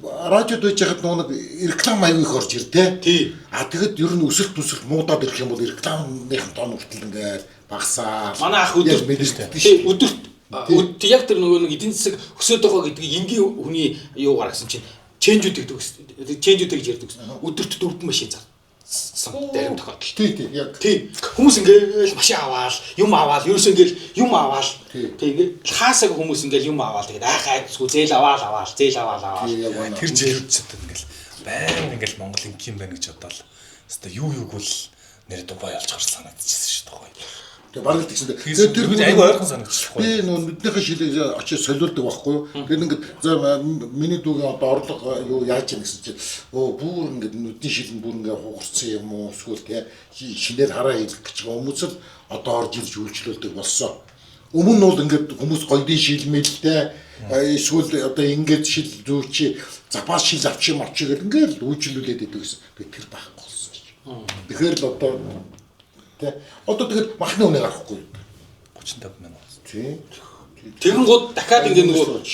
Радиод байж хахад нэг реклам аяг их орж ир тий. Тэгэхэд ер нь өсөлт муудаад ирэх юм бол рекламын тон хүртэл ингээд багасаа. Манай ах өдөр мэддэг тий өдөрт яг тэр нөгөө нэг эдийн засаг өсөд байгаа гэдгийг энгийн хүний юу гаргасан чинь ченжүүд гэдэг ченжүүд гэж ярьдаг. Өдөрт 4 машин зар. Зарим тохиолдолд. Тий яг. Тий. Хүмүүс ингээл машин аваал, юм аваал, ерөөсөө ингээл юм аваал. Тэгээд хаасаг хүмүүс ингээл юм аваал. Тэгээд айцгүй зээл аваал. Тэр жилүүд ч одоо ингээл баян ингээл Монгол ингийн байна гэж бодоол. Хэвээ юуг бол нэр Дубай олж гарч санагдчихсэн шүү дээ. Тэгээ бараг л тэгсэн. Тэр айгүй ойрхон санагдчихгүй. Би нөө нүднийхээ шилийг очиж солиулдаг байхгүй юу. Тэр ингээд за миний дүүгийн одоо орлого юу яаж юм гэсэн чинь бүр ингээд нүдний шил нь бүр ингээд хугарцсан юм уу эсвэл тий шинээр хараа хийх гэж хүмүүс л одоо орж ирж үйлчлүүлдэг болсон. Өмнө нь бол ингээд хүмүүс голдын шилмэлтэй эсвэл одоо ингээд шил зүүчи запас шил авчи марчи гэдэг ингээд үйлчлүүлээд идэв гэсэн. Тэр байхгүй болсон шүү. Тэгэхээр л одоо тий. Одоо тэгээд махны үнэ гарахгүй. 35 мянга. Тий. Тэгэнгүүт дахиад ингээд нөгөө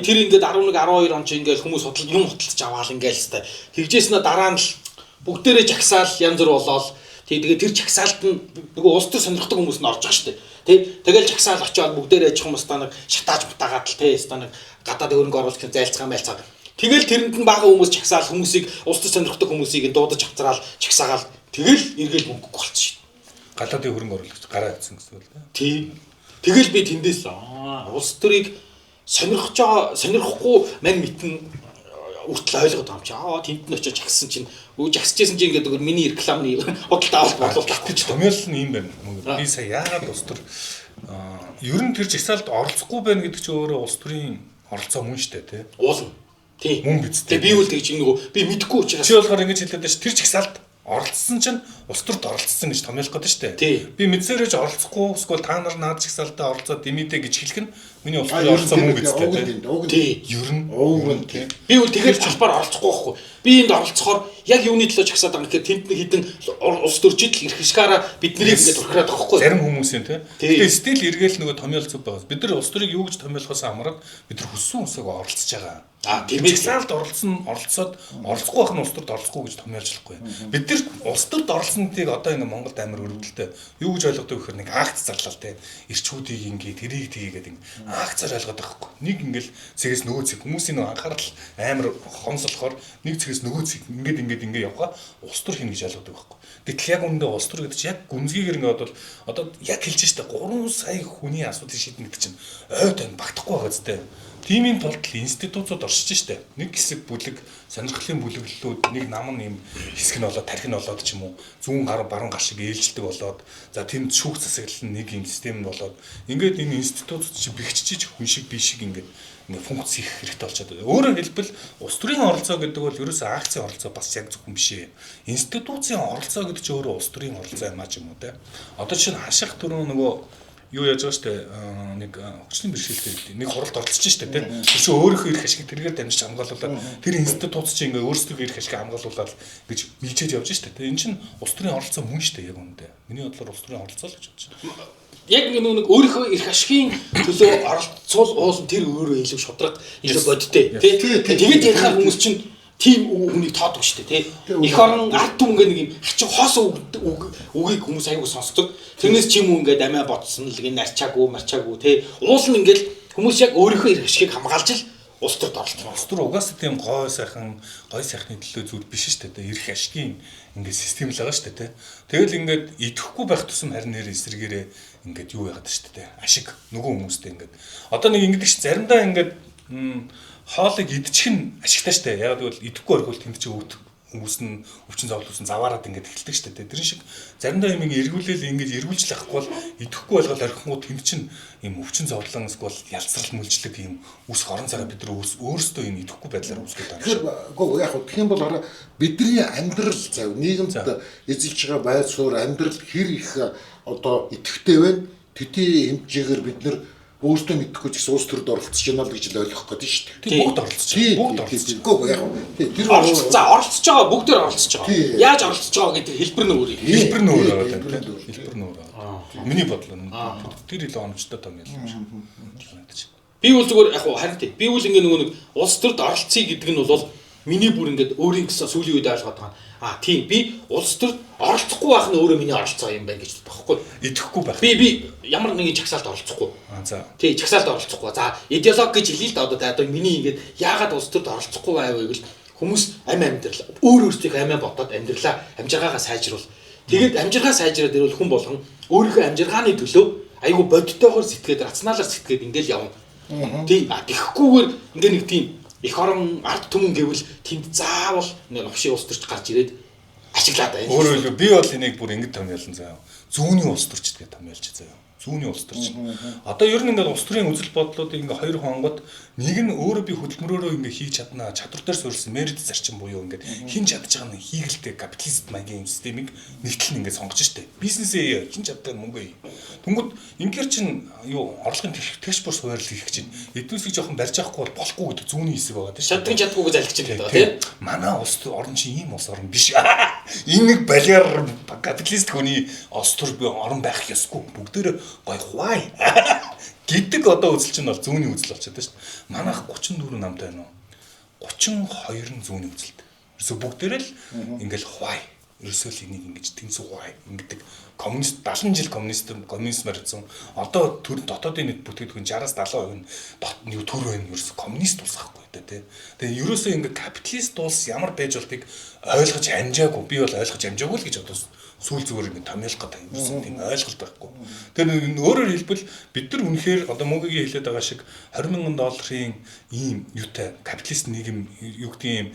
тэр ингээд 11 12 он чи ингээд хүмүүс худалдаж аваал ингээд л та. Тэгжээс нь дараа нь л бүгдээрээ жагсаал янз бүр болоод тэгээ тэр жагсаалд нь нөгөө улс төр сонирхдаг хүмүүс нь орж байгаа шүү дээ. Тий. Тэгэл жагсаал очиод бүгдээрээ ажих хүмүүс та нэг шатааж бутаагаад л тий. Та нэг гадаад хөрөнгө оруулах гэж зайлцгаан байлцаад. Тэгэл тэрэнд нь бага хүмүүс жагсаал хүмүүсийг улс төр сонирхдаг хүмүүсийг дуудаж авцраал жагсаагаал тэгэл эргэл мөнгө болчихсон шүү. Гадаадын хөрөнгө оруулагч гараа авсан гэсэн үг л тий. Тэгэл би тэндээс улс төрийг сонирхгүй мань митэн үртэл ойлгоод байгаа юм чи. Тэнд нь очиж жагссан чинь жагсчихсэн чинь ингээд миний рекламны худалдаа авалт болуулахгүй ч томьёол нь юм байна. Би сая яагаад улс төр ер нь тэр жагсаалд оролцохгүй байна гэдэг чинь өөрөө улс төрийн оролцоо мөн штэ тий. Уулна. Тий. Мөн биз дээ. Би үл тэгж би мэдэхгүй учраас чи болохоор ингэж хэлээд байж тэр жагсаалд оролцсон чинь улс төрд оролцсон гэж томьёолох гэдэг шүү дээ. Би мэдсээрэж оролцохгүй эсвэл та нар наад жагсаалтаа оролцоод димидэ гэж хэлэх нь миний улс төрийн оролцоо мөн биз дээ. Тий. Ер нь тий. Би үл тэгэл талбаар оролцохгүй байхгүй. Би энд оролцохоор яг юуны төлөө жагсаад байгаа гэхээр тэнд нэг хідэн улс төрчид л ирхэшгаараа бид нарыг ингээд турхираад байгаа байхгүй. Зарим хүмүүсийн тий. Гэхдээ стил эргээл нөгөө томьёол зүг байгаа. Бид нар улс төрийг юу гэж томьёолохоос хамаарат бид нар хүссэн үсэг оролцож байгаа. Тийм ээ. Жагсаалд оролцоод оролцохгүй байх нь улс төрд оролцохгүй гэж томьёолжлахгүй. Бид нар улс төрд оролцсныг одоо ингэ Монголд амар өрөвдөлтэй. Юу гэж ойлгодог вэ гэхээр нэг акц зарлал тий. Ирчүүдийг ингээд тэрийг тгийгээд ингэ акцаар ойлгоод байгаа хгүй. Нэг ингээл цэгээс нөгөө цэг хүмүүсийн нөгөө анхаарал амар хонцолохоор нэг цэгээс нөгөө цэг ингээд явхаа улс төр хийнэ гэж ойлгодог байхгүй. Гэтэл яг үүндээ улс төр гэдэг чинь яг гүнзгийгээр ингээд бодвол одоо яг хэлж штэ 3 сая хүний асуудлыг шийднэ гэдэг чинь ойд тань багтахгүй байгаа зү. Тимийн тулд институцууд оршиж штэ. Нэг хэсэг бүлэг, сонирхлын бүлэглэлүүд, нэг нам нь юм хэсэг нь болоод тархи нь болоод ч юм уу, зүүн гар баруун гар шиг ээлжлдэг болоод, за тэнд шүүх засаглал нь нэг юм систем нь болоод, ингээд энэ институцууд чи бэхжиж хүн шиг би шиг ингээд функц хийх хэрэгтэй болчиход байна. Өөрөөр хэлбэл улс төрийн оролцоо гэдэг бол ерөөсөө акцийн оролцоо бас яг зөвхөн биш ээ. Институцийн оролцоо гэдэг чинь өөрөө улс төрийн оролцоо юм аа ч юм уу те. Одоо чинь хаших төрөө нөгөө юу яаж байгаа штэ нэг хүчлийн бэрхшээлтэй нэг хуралд оролцож штэ те. Тэр чинь өөрийнхөө эрх ашиг тэргээр дамжиж хамгаалуулаад тэр институт чинь ингээ өөрсдөө эрх ашиг хамгаалуулаад гэж мэлчээд явж штэ. Энэ чинь улс төрийн оролцоо мөн штэ яг үүндээ. Миний бодлоор улс төрийн оролцоо л гэж бодож байна. Яг нэг өөрийнхөө эрх ашигын төлөө оролцуул уулын тэр өөрөө илүү шудраг илүү бодтой тий. Тэгээд ярих хүмүүс чинь тийм үнийг тоодог шүү дээ тий. Эх орон ард түмгээ нэг юм хачин хоос үгийг хүмүүс аягүй сонсдог. Тэрнээс ч юм уу ингээд амиа бодсон л ин арчаагүй тий. Уул нь ингээд хүмүүс яг өөрийнхөө эрх ашигыг хамгаалж л улс төрд оролцсон. Улс төр угаасаа тийм гой сайхны төлөө зүйл биш шүү дээ. Эрх ашигын ингээд систем л байгаа шүү дээ тий. Тэгэл ингээд идэхгүй байх тусам харин нэр эсрэгээрээ ингээд юу яагаад шүү дээ. Ашиг нөгөө хүмүүстэй ингээд одоо нэг ингэдэг ш заримдаа ингээд хоолыг идчих нь ашигтай шүү дээ. Яг л идэхгүй орхивол тэнд чи хүмүүс нь өвчин зовлуулсан заваарад ингээд эхэлдэг шүү дээ. Тэр шиг заримдаа юм эргүүлээл ингээд эргүүлж лахгүй бол идэхгүй болгоод орхингууд тэнд чин юм өвчин зовлон эсвэл ялцрал мүлжлэг юм үүсэх орон цагаа бид нар өөрсдөө юм идэхгүй байдлаар үүсгэж байгаа. Тэгэхээр яг гэх юм бол бидний амьдрал зав нийгэмд эзэлж байгаа байр суурь амьдрал хэр их одоо идэвхтэй байна. Тэдний хэмжээгээр бид нар өөртөө мэдхгүй ч гэсэн улс төрд оролцож байна л гэж л ойлгох гэдэг шүү дээ. Тийм бүгд оролцож байгаа. Бүгд оролцож байгаа. Үгүй яг тэр оролцож байгаа бүгдээр оролцож байгаа. Яаж оролцож байгаа гэдэг хэлбэр нь өөр юм. Хэлбэр нь өөр байгаа тийм. Хэлбэр нь өөр. Миний бодлоо тэр илүү оновчтой том юм шиг. Би бол зүгээр яг харин тийм. Би бол ингээ нөгөө нэг улс төрд оролцъё гэдэг нь бол миний бүр ингээд өөрийн гэсэн сүүлийн үед ойлгоод байгаа. Тийм би улс төрд оролцохгүй байх нь өөрөө миний оролцоо юм байна гэж бодохгүй. Идэхгүй байх. Би ямар нэгэн чагсаалд оролцохгүй. За. Тий, чагсаалд оролцохгүй. За, идеологи гэж хэлээ л да одоо миний ингээд яагаад улс төрд оролцохгүй байваа гэвэл хүмүүс амьдрал өөртөө амиа бодоод амьдралаа амжиргаагаа сайжруул. Тэгээд амжиргаа сайжраад ирвэл хүн болгон өөрийнхөө амжиргааны төлөө айгу бодтойгоор сэтгэгээд рационалаар сэтгэгээд ингээл явна. Тий, тэгэхгүйгээр ингээ нэг тийм их орон ард түмэн гэвэл тэнд заавал новшийн улс төрч гарч ирээд ашиглаад байна. Өөрөөр хэлбэл би бол энийг бүр ингэж томьёолсон заяа. Зүүнний улс төрч гэдэг томьёолж заяа. Зүүнний улс төрч. Одоо ер нь ингээд улс төрийн үзэл бодлуудыг ингээ хоёр хонгод нэг нь өөрөө би хөдөлмөрөөрөө ингээ хийж чадна, чадвар дээр суурилсан мерит зарчим буюу ингээд хин чадж байгаа нэг хийгэлтэй капиталист маягийн системийг нэгтэл ингээ сонгож штэ. Бизнесээ хин чаддаг мөнгө. Тэнгүүд ингээр чин юу орлогын тэгш бүр суурлал хийх чинь эдгүүсийг жоохон барьж авахгүй бол болохгүй гэдэг зүүнний хэсэг байгаа тийм. Шатдаг чаддаггүй гэж альгч байгаа тийм. Манай улс орн чинь ийм улс орн биш. Энэ нэг балиар капиталист хүний улс төр орн байх ёсгүй. Бүгдээр гой хувай гэдэг одоо үзэл чинь бол зүүнний үзэл болчиход байна шүү дээ. Манайх 34 намтай байна уу? 32 нь зүүнний үзэлтэй. Ерөөсө бүгдээр л ингээл хувай. Ерөөсөө л энийг ингэж тэнцүү хувай ингэдэг. Коммунист 70 жил коммунизмаар ирсэн. Одоо төр дотоодын нийт бүтээгдэхүүн 60-70% нь төр байна. Ерөөсө коммунист улс ахгүй тий. Тэгээ ерөөсөө ингэ капиталист улс ямар байж болтыг ойлгож амжаагүй. Би бол ойлгож амжаагүй л гэж бодсон. Сүүл зүгээр ингэ томьёолох гэдэг юм байна. Тийм ойлголт байхгүй. Тэгэхээр өөрөөр хэлбэл бид нар үнэхээр одоо мөнгөгийн хэлээд байгаа шиг $20,000 ийм юутай капиталист нийгэм юу гэдэг юм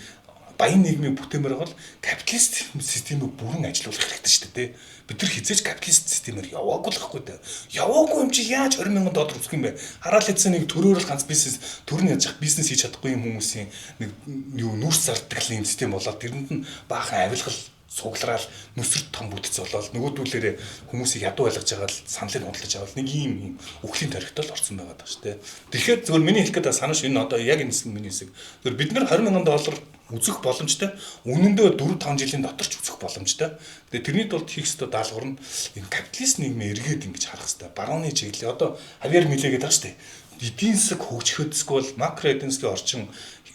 баян нийгмийн бүтээмээр бол капиталист системийг бүрэн ажилуулах хэрэгтэй шүү дээ. Бид нар хизээж капиталист системээр яваагүй л байхгүй дээ. Яваагүй юм чи яаж $20,000 үсэх юм бэ? Хараал эзэн нэг төрөөр ганц бизнес төрний яж бизнес хийж чадахгүй юм хүмүүсийн нэг юу нүрс зарддаг юм систем болоод тэрэнд нь баахан авилгал суглараад нүсрт том бүтц болоод нөгөөдүүлээрээ хүмүүсийг ядуу байлгаж байгаа л саналыг худалдаж авал нэг ийм өхлийн тарихтал орсон байгаа даа шүү дээ. Тэгэхээр зөвхөн миний хэлэх гэдэг санааш энэ одоо яг энэ миний хэсэг. Тэгэхээр бид нар $20,000 үзэх боломжтой. Үнэндээ 4-5 жилийн дотор ч үзэх боломжтой. Тэгээ тэрний тулд хийх ёстой даалгавар нь энэ капиталист нийгмээ эргээд ингэж харах ёстой. Барууны чиглэлээ одоо хавьяар мэлээгээд байгаа шүү дээ. Эдийн засаг хөгжихөдсгүй бол макро эдийн засгийн орчин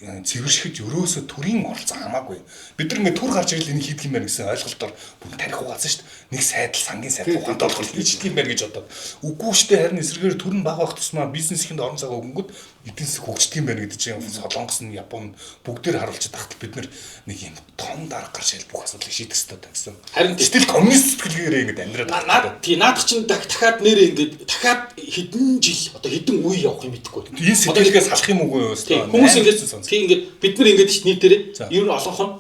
цэвэршихэд ерөөсө төрийн оролцоо хамаагүй. Бид нар ингээ төр гарч ирэл энийг хийдэг юм байна гэсэн ойлголтоор бүр тарих угаасан шүү дээ. Нэг сайдл сангийн сайдл ухаантай болох хийдэг юм байна гэж бодоод. Үгүй шүү дээ, харин эсрэгээр төр нь бага байх тусмаа бизнесийн орон цагаа өгөнгөд эдийн засаг хөгждөг юм байна гэдэг чинь Солонгос нь Японд бүгдээр харуулж тахтал бид нар нэг юм том дарга гарч ирэл бүх асуудлыг шийдэх ёстой гэсэн. Харин сэтгэл коммунист сэтгэлгээрээ ингээ амьдраад наад тий наадах чинь дахиад нэрээ ингээ дахиад хэдэн жил одоо хэдэн үе явах юм мэдэхгүй. Энэ сэтгэлгээс салах юм уу юу? Хүмүүс ингээ тий ингээ бид нар ингээ ч нийтээрээ ер нь олонх нь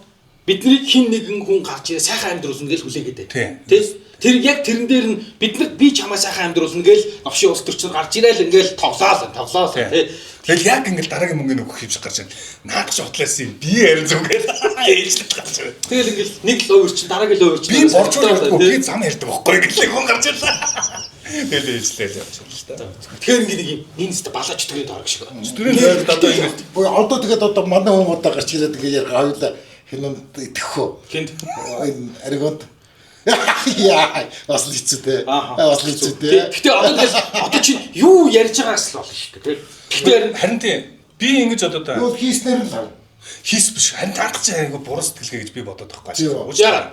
бидний хин нэгэн хүн гарч ирээ сайхан амьдруулна гэж хүлээгээд байна. Тий. Тэр яг тэрэн дээр нь бид нар би чамаа сайхан амьдруулна гэж новшийн улс төрчнөр гарч ирээл ингээл тоглоолаа тий. Тэгэл яг ингээл дараагийн мөнгөний өгөх юм шиг гарч ирнэ. Наадах шотлаас юм би харин зүгээд ээжлэх гарч ирнэ. Тэгэл ингээл нэг л өөрчин дараагийн л өөрчин. Би борчуулахгүй би зам ярьдаг байхгүй гэхлээ хүн гарч ирлаа. Тэгэл ээжлээ явж байна. Тэгэхээр ингээ нэг юм энэ балаач төрийн дорог шиг. Төрийн дорог одоо ингээ одоо тэгээд одоо манай хүмүүс одоо гарч ирээд тэгээд хоёулаа хинэнд итгэхөө. Хинт аригод яа бас л хэцүүтэй. Бас л хэцүүтэй. Гэтэ одоо чи юу ярьж байгаас л болно шүү дээ. Гэтэ харин тийм би ингэж одоо та юу хийснээр л хийс биш. Харин тангаж айгу буруу сэтгэлгээ гэж би бодоод байгаа юм. Уучаараа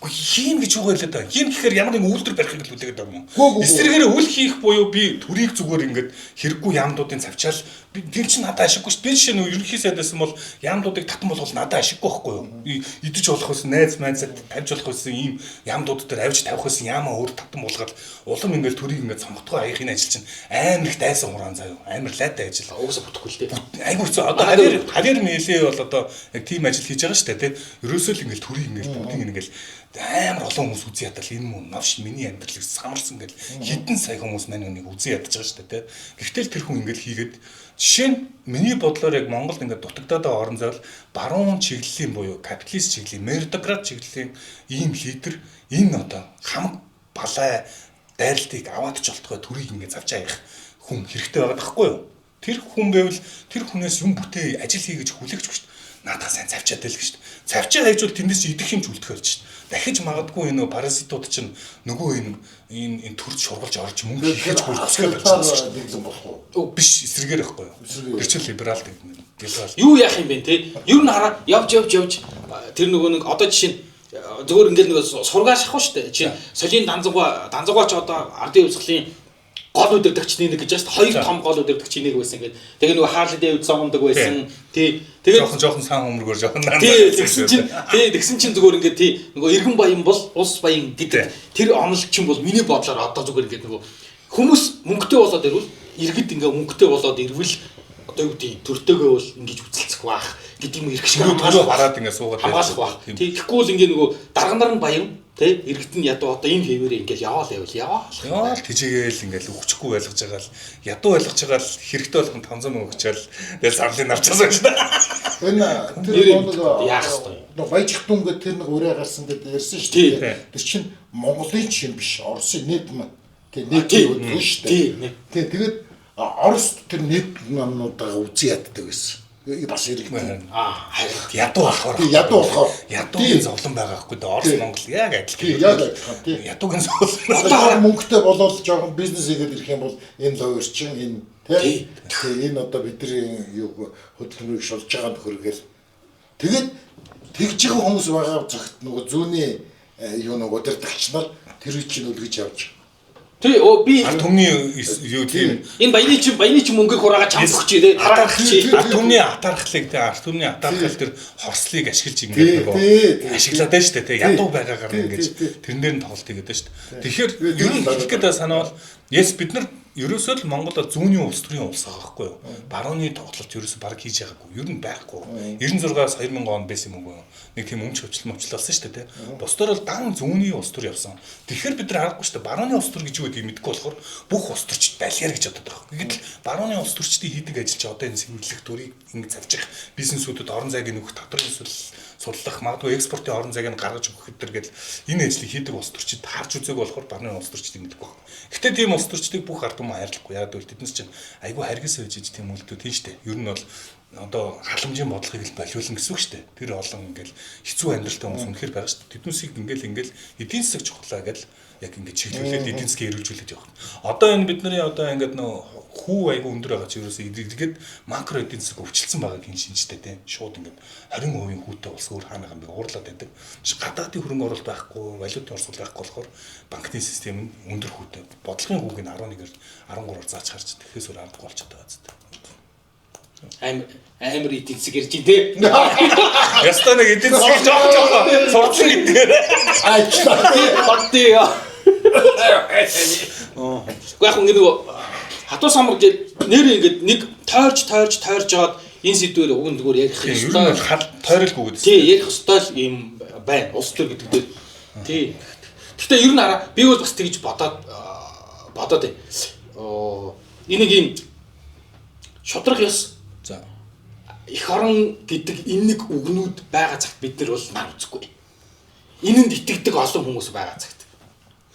хийн гэж юу хэлээд байгаа. Хийн гэхээр ямар нэгэн үйлдвэр барихыг л үлээгээд байгаа юм. Эсрэгээр үл хийх буюу би төрийг зүгээр ингэж хэрэггүй яамдуудын цавчаал тэр чинь надад ашиггүй шүү. Би жишээ нь ерөнхий сайдсан бол яамдуудыг татан болгол надад ашиггүй байхгүй юу? Идэж болох байсан найз майзад тавьж болох байсан ийм яамдууд дээр авиж тавих байсан яамаа өөр татан болгоод улам ингээл төрийг ингээд сонготгоо аяхын ажил чинь амар их дайсан хураан заяа. Амар лайтай ажил. Уусаа бүтэхгүй л дээ. Айгу хэцүү. Одоо хавьяар мэлээ бол одоо яг тийм ажил хийж байгаа шүү дээ, тийм. Ерөөсөө л ингээл төрийг ингээл бүгдийг ингээл амар олон хүмүүс үзий ядал энэ мөн новш миний амьдралыг самарсан гэл хэдэн сая хүмүүс маань үнийг үзий ядаж байгаа шүү дээ, тийм. Гэхдээ тэр хүн ингээл хийгээд жишээ нь миний бодлоор яг Монголд ингээд дутагдаад байгаа орон зай бол баруун чиглэлийн буюу капиталист чиглэлийн меритократ чиглэлийн ийм лидер энэ одоо хамаг балай дайралтыг аваад ч болтгой төрийг ингээд завчаа явах хүн хэрэгтэй байгаа байхгүй юу? Тэр хүн байвал тэр хүнээс юм бүтээ ажил хий гэж хүлээгч шүү дээ. Наадах сайн завчаад байл гэж шүү дээ. Завчаа хайжвал тэндээс идэх юм ч үлдэх болж шүү дээ. Дахиж магадгүй энэ паразитууд чинь нөгөө энэ төрж шургалж орж мөнгө хийж хүлцгээд болж байгаа шүү дээ. болох уу? Биш эсрэгээр байхгүй юу? Тэр чинь либерал гэдэг. Юу яах юм бэ те? Ер нь хараа явж тэр нөгөө нэг одоо жишээ нь зөвөр ингээд нэг сургаал шахах шүү дээ. Чи солийн данзуугаач одоо ардын өвсглийн гол удирдагчны нэг гэж бас хоёр том гол удирдагчны нэг байсан гэдэг. Тэгээ нөгөө Harley Davidson ундаг байсан. Тэгээд жоохон сан өмөргөр жоохон тэгсэн чинь зүгээр ингээд нөгөө эргэн баян бол улс баян гэдэг. Тэр онол чинь бол миний бодлоор одоо зүгээр ингээд нөгөө хүмүүс мөнгөтэй болоод ирвэл иргэд ингээ мөнгөтэй болоод ирвэл одоо юу гэдэг төртөөгөө бол ингэж үзэлцэх баах гэдэг юм ирэх шиг хараад ингээ суугаад хамгаалах баах. Тэгэхгүй бол ингээ нөгөө даргандар нь баян тий иргэд нь ядуу одоо энэ хэвээрээ ингээл яваал тижээгээл ингээл өгчихгүй байлгаж байгаа л ядуу байлгаж байгаа л хэрэгтэй болгон 500 мөнгө өгчаал тэгэл зарлыг авчаасан шүү дээ. Энэ тэр яах вэ? Баяжих дүн гэдэг тэр нэг ураа гарсан гэдэг ярьсан шүү дээ. Тэр чинь Монголын чинь биш Оросын нийт мань. Тий нийт үү шүү дээ. Тий тэгээд Орос тэр нийт намнуудаа үзий яддаг байсан. Бас иргэдэг. Ядуу болохоор. Ядуугийн зовлон байгаа байхгүй дээ. Орос Монгол яг адилхан. Яг адилхан. Ядуугийн зовлон. Одоо мөнгөтэй болоод жоохон бизнес хийгээд ирэх юм бол энэ лоер чинь энэ тий энэ одоо бидний юу хөдөлмөрийг шулж байгаа нөхөргөл. Тэгээд тэгж байгаа хүмүүс байгаа цагт нөгөө зүүнний юу нэг удирдагч нар тэр чинь үлгэж явж. Тий би түмний юу тийм энэ баяны чинь мөнгөийг хураагаад чамсах чи тий атархах чи түмний атархлыг тий түмний атархал тэр хорслыг ашиглаж ингээд нөгөө ашиглаад байна шүү дээ тий ядуу байгаагаар ингээд тэрэн дээр нь тоглолт хийгээд байна шүү дээ. Тэгэхээр ер нь хэлэх гэдэг санаа бол бид нар ерөөсөө л Монголд зүүнний улс төрийн улс байгаа байхгүй юу? Барууны тоглолт ерөөсөө баг хийж байгаагүй. Ер нь байхгүй. 96-аас 2000 он байсан юм уу? Нэг тийм өмч хөвчлөлсэн шүү дээ, тий. Бусдаар бол дан зүүнний улс төр явсан. Тэгэхээр бид нар харахгүй шүү дээ. Барууны улс төр гэж юу гэдгийг мэдэхгүй болохоор бүх улс төрчид балиар гэж боддог байхгүй. Гэтэл барууны улс төрчдийн хийдэг ажил чи одоо энэ сэргийлэх төрийг ингэ завчих бизнесүүдэд орон зайг нөхөх татрын судлах магадгүй экспортын орон зайг нь гаргаж өгөх гэдэг гэл энэ ажлыг хийдэг улс төрчид харж үзээг болохоор барууны улс төрчдийг мэдэхгүй байна. Гэхдээ тийм улс төрчдийг бүх ард түмэн хайрлахгүй. Яг л тэднес чинь айгүй харгас байж тийм үйлдэл тийм шүү дээ. Ер нь бол одоо халамжийн бодлогыг л болиулна гэсэн үг шүү дээ. Тэр олон ингээл хэцүү амьдралтай хүмүүс үнэхээр байгаа шүү дээ. Тэднүсийг ингээл эдийн засаг чухлаа гэж яг ингээд чиглүүлээд эдийн засгийг эрүүлжүүлээд явах. Одоо энэ бидний одоо ингээд нөө хүү айгүй өндөр байгаа чи ерөөсөө эдгээд макро эдийн засаг өвчлсөн байгааг хин шинжтэй тийм шууд ингээд 20% хүүтэй улс өөр хаана гамбиг уурлаад байдаг. Гадаадын хөрөнгө оруулалт байхгүй, валютын орсол байхгүй болохоор банкны систем нь өндөр хүүтэй. Бодлогын хүүгийг 11-ээр 13-аар зааж харж тэгэхээр өөр ардгүй болчиход байгаа зү. Амар эдийн засаг ярьж дээ. Ястаа нэг эдийн засаг жоохон сурцсан гэдэг. Баттээ. Яг ингэ нөгөө хатуу самар гээд нэр ингээд нэг тойрч жаад энэ сэдвээр уг нь зүгээр ярих юм. Ер нь тойролгүй гэдэг. Тий, ярих ёстой юм байна. Улс төр гэдэг дээр. Тий. Гэхдээ ер нь араа би бол бас тэгж бодоод байна. Энийг юм шудрах ёс. За. Эх орон гэдэг энэ нэг үгнүүд байгаа цагт бид нар бол нар үзэхгүй. Энэнд итгэдэг олон хүмүүс байгаа цагт.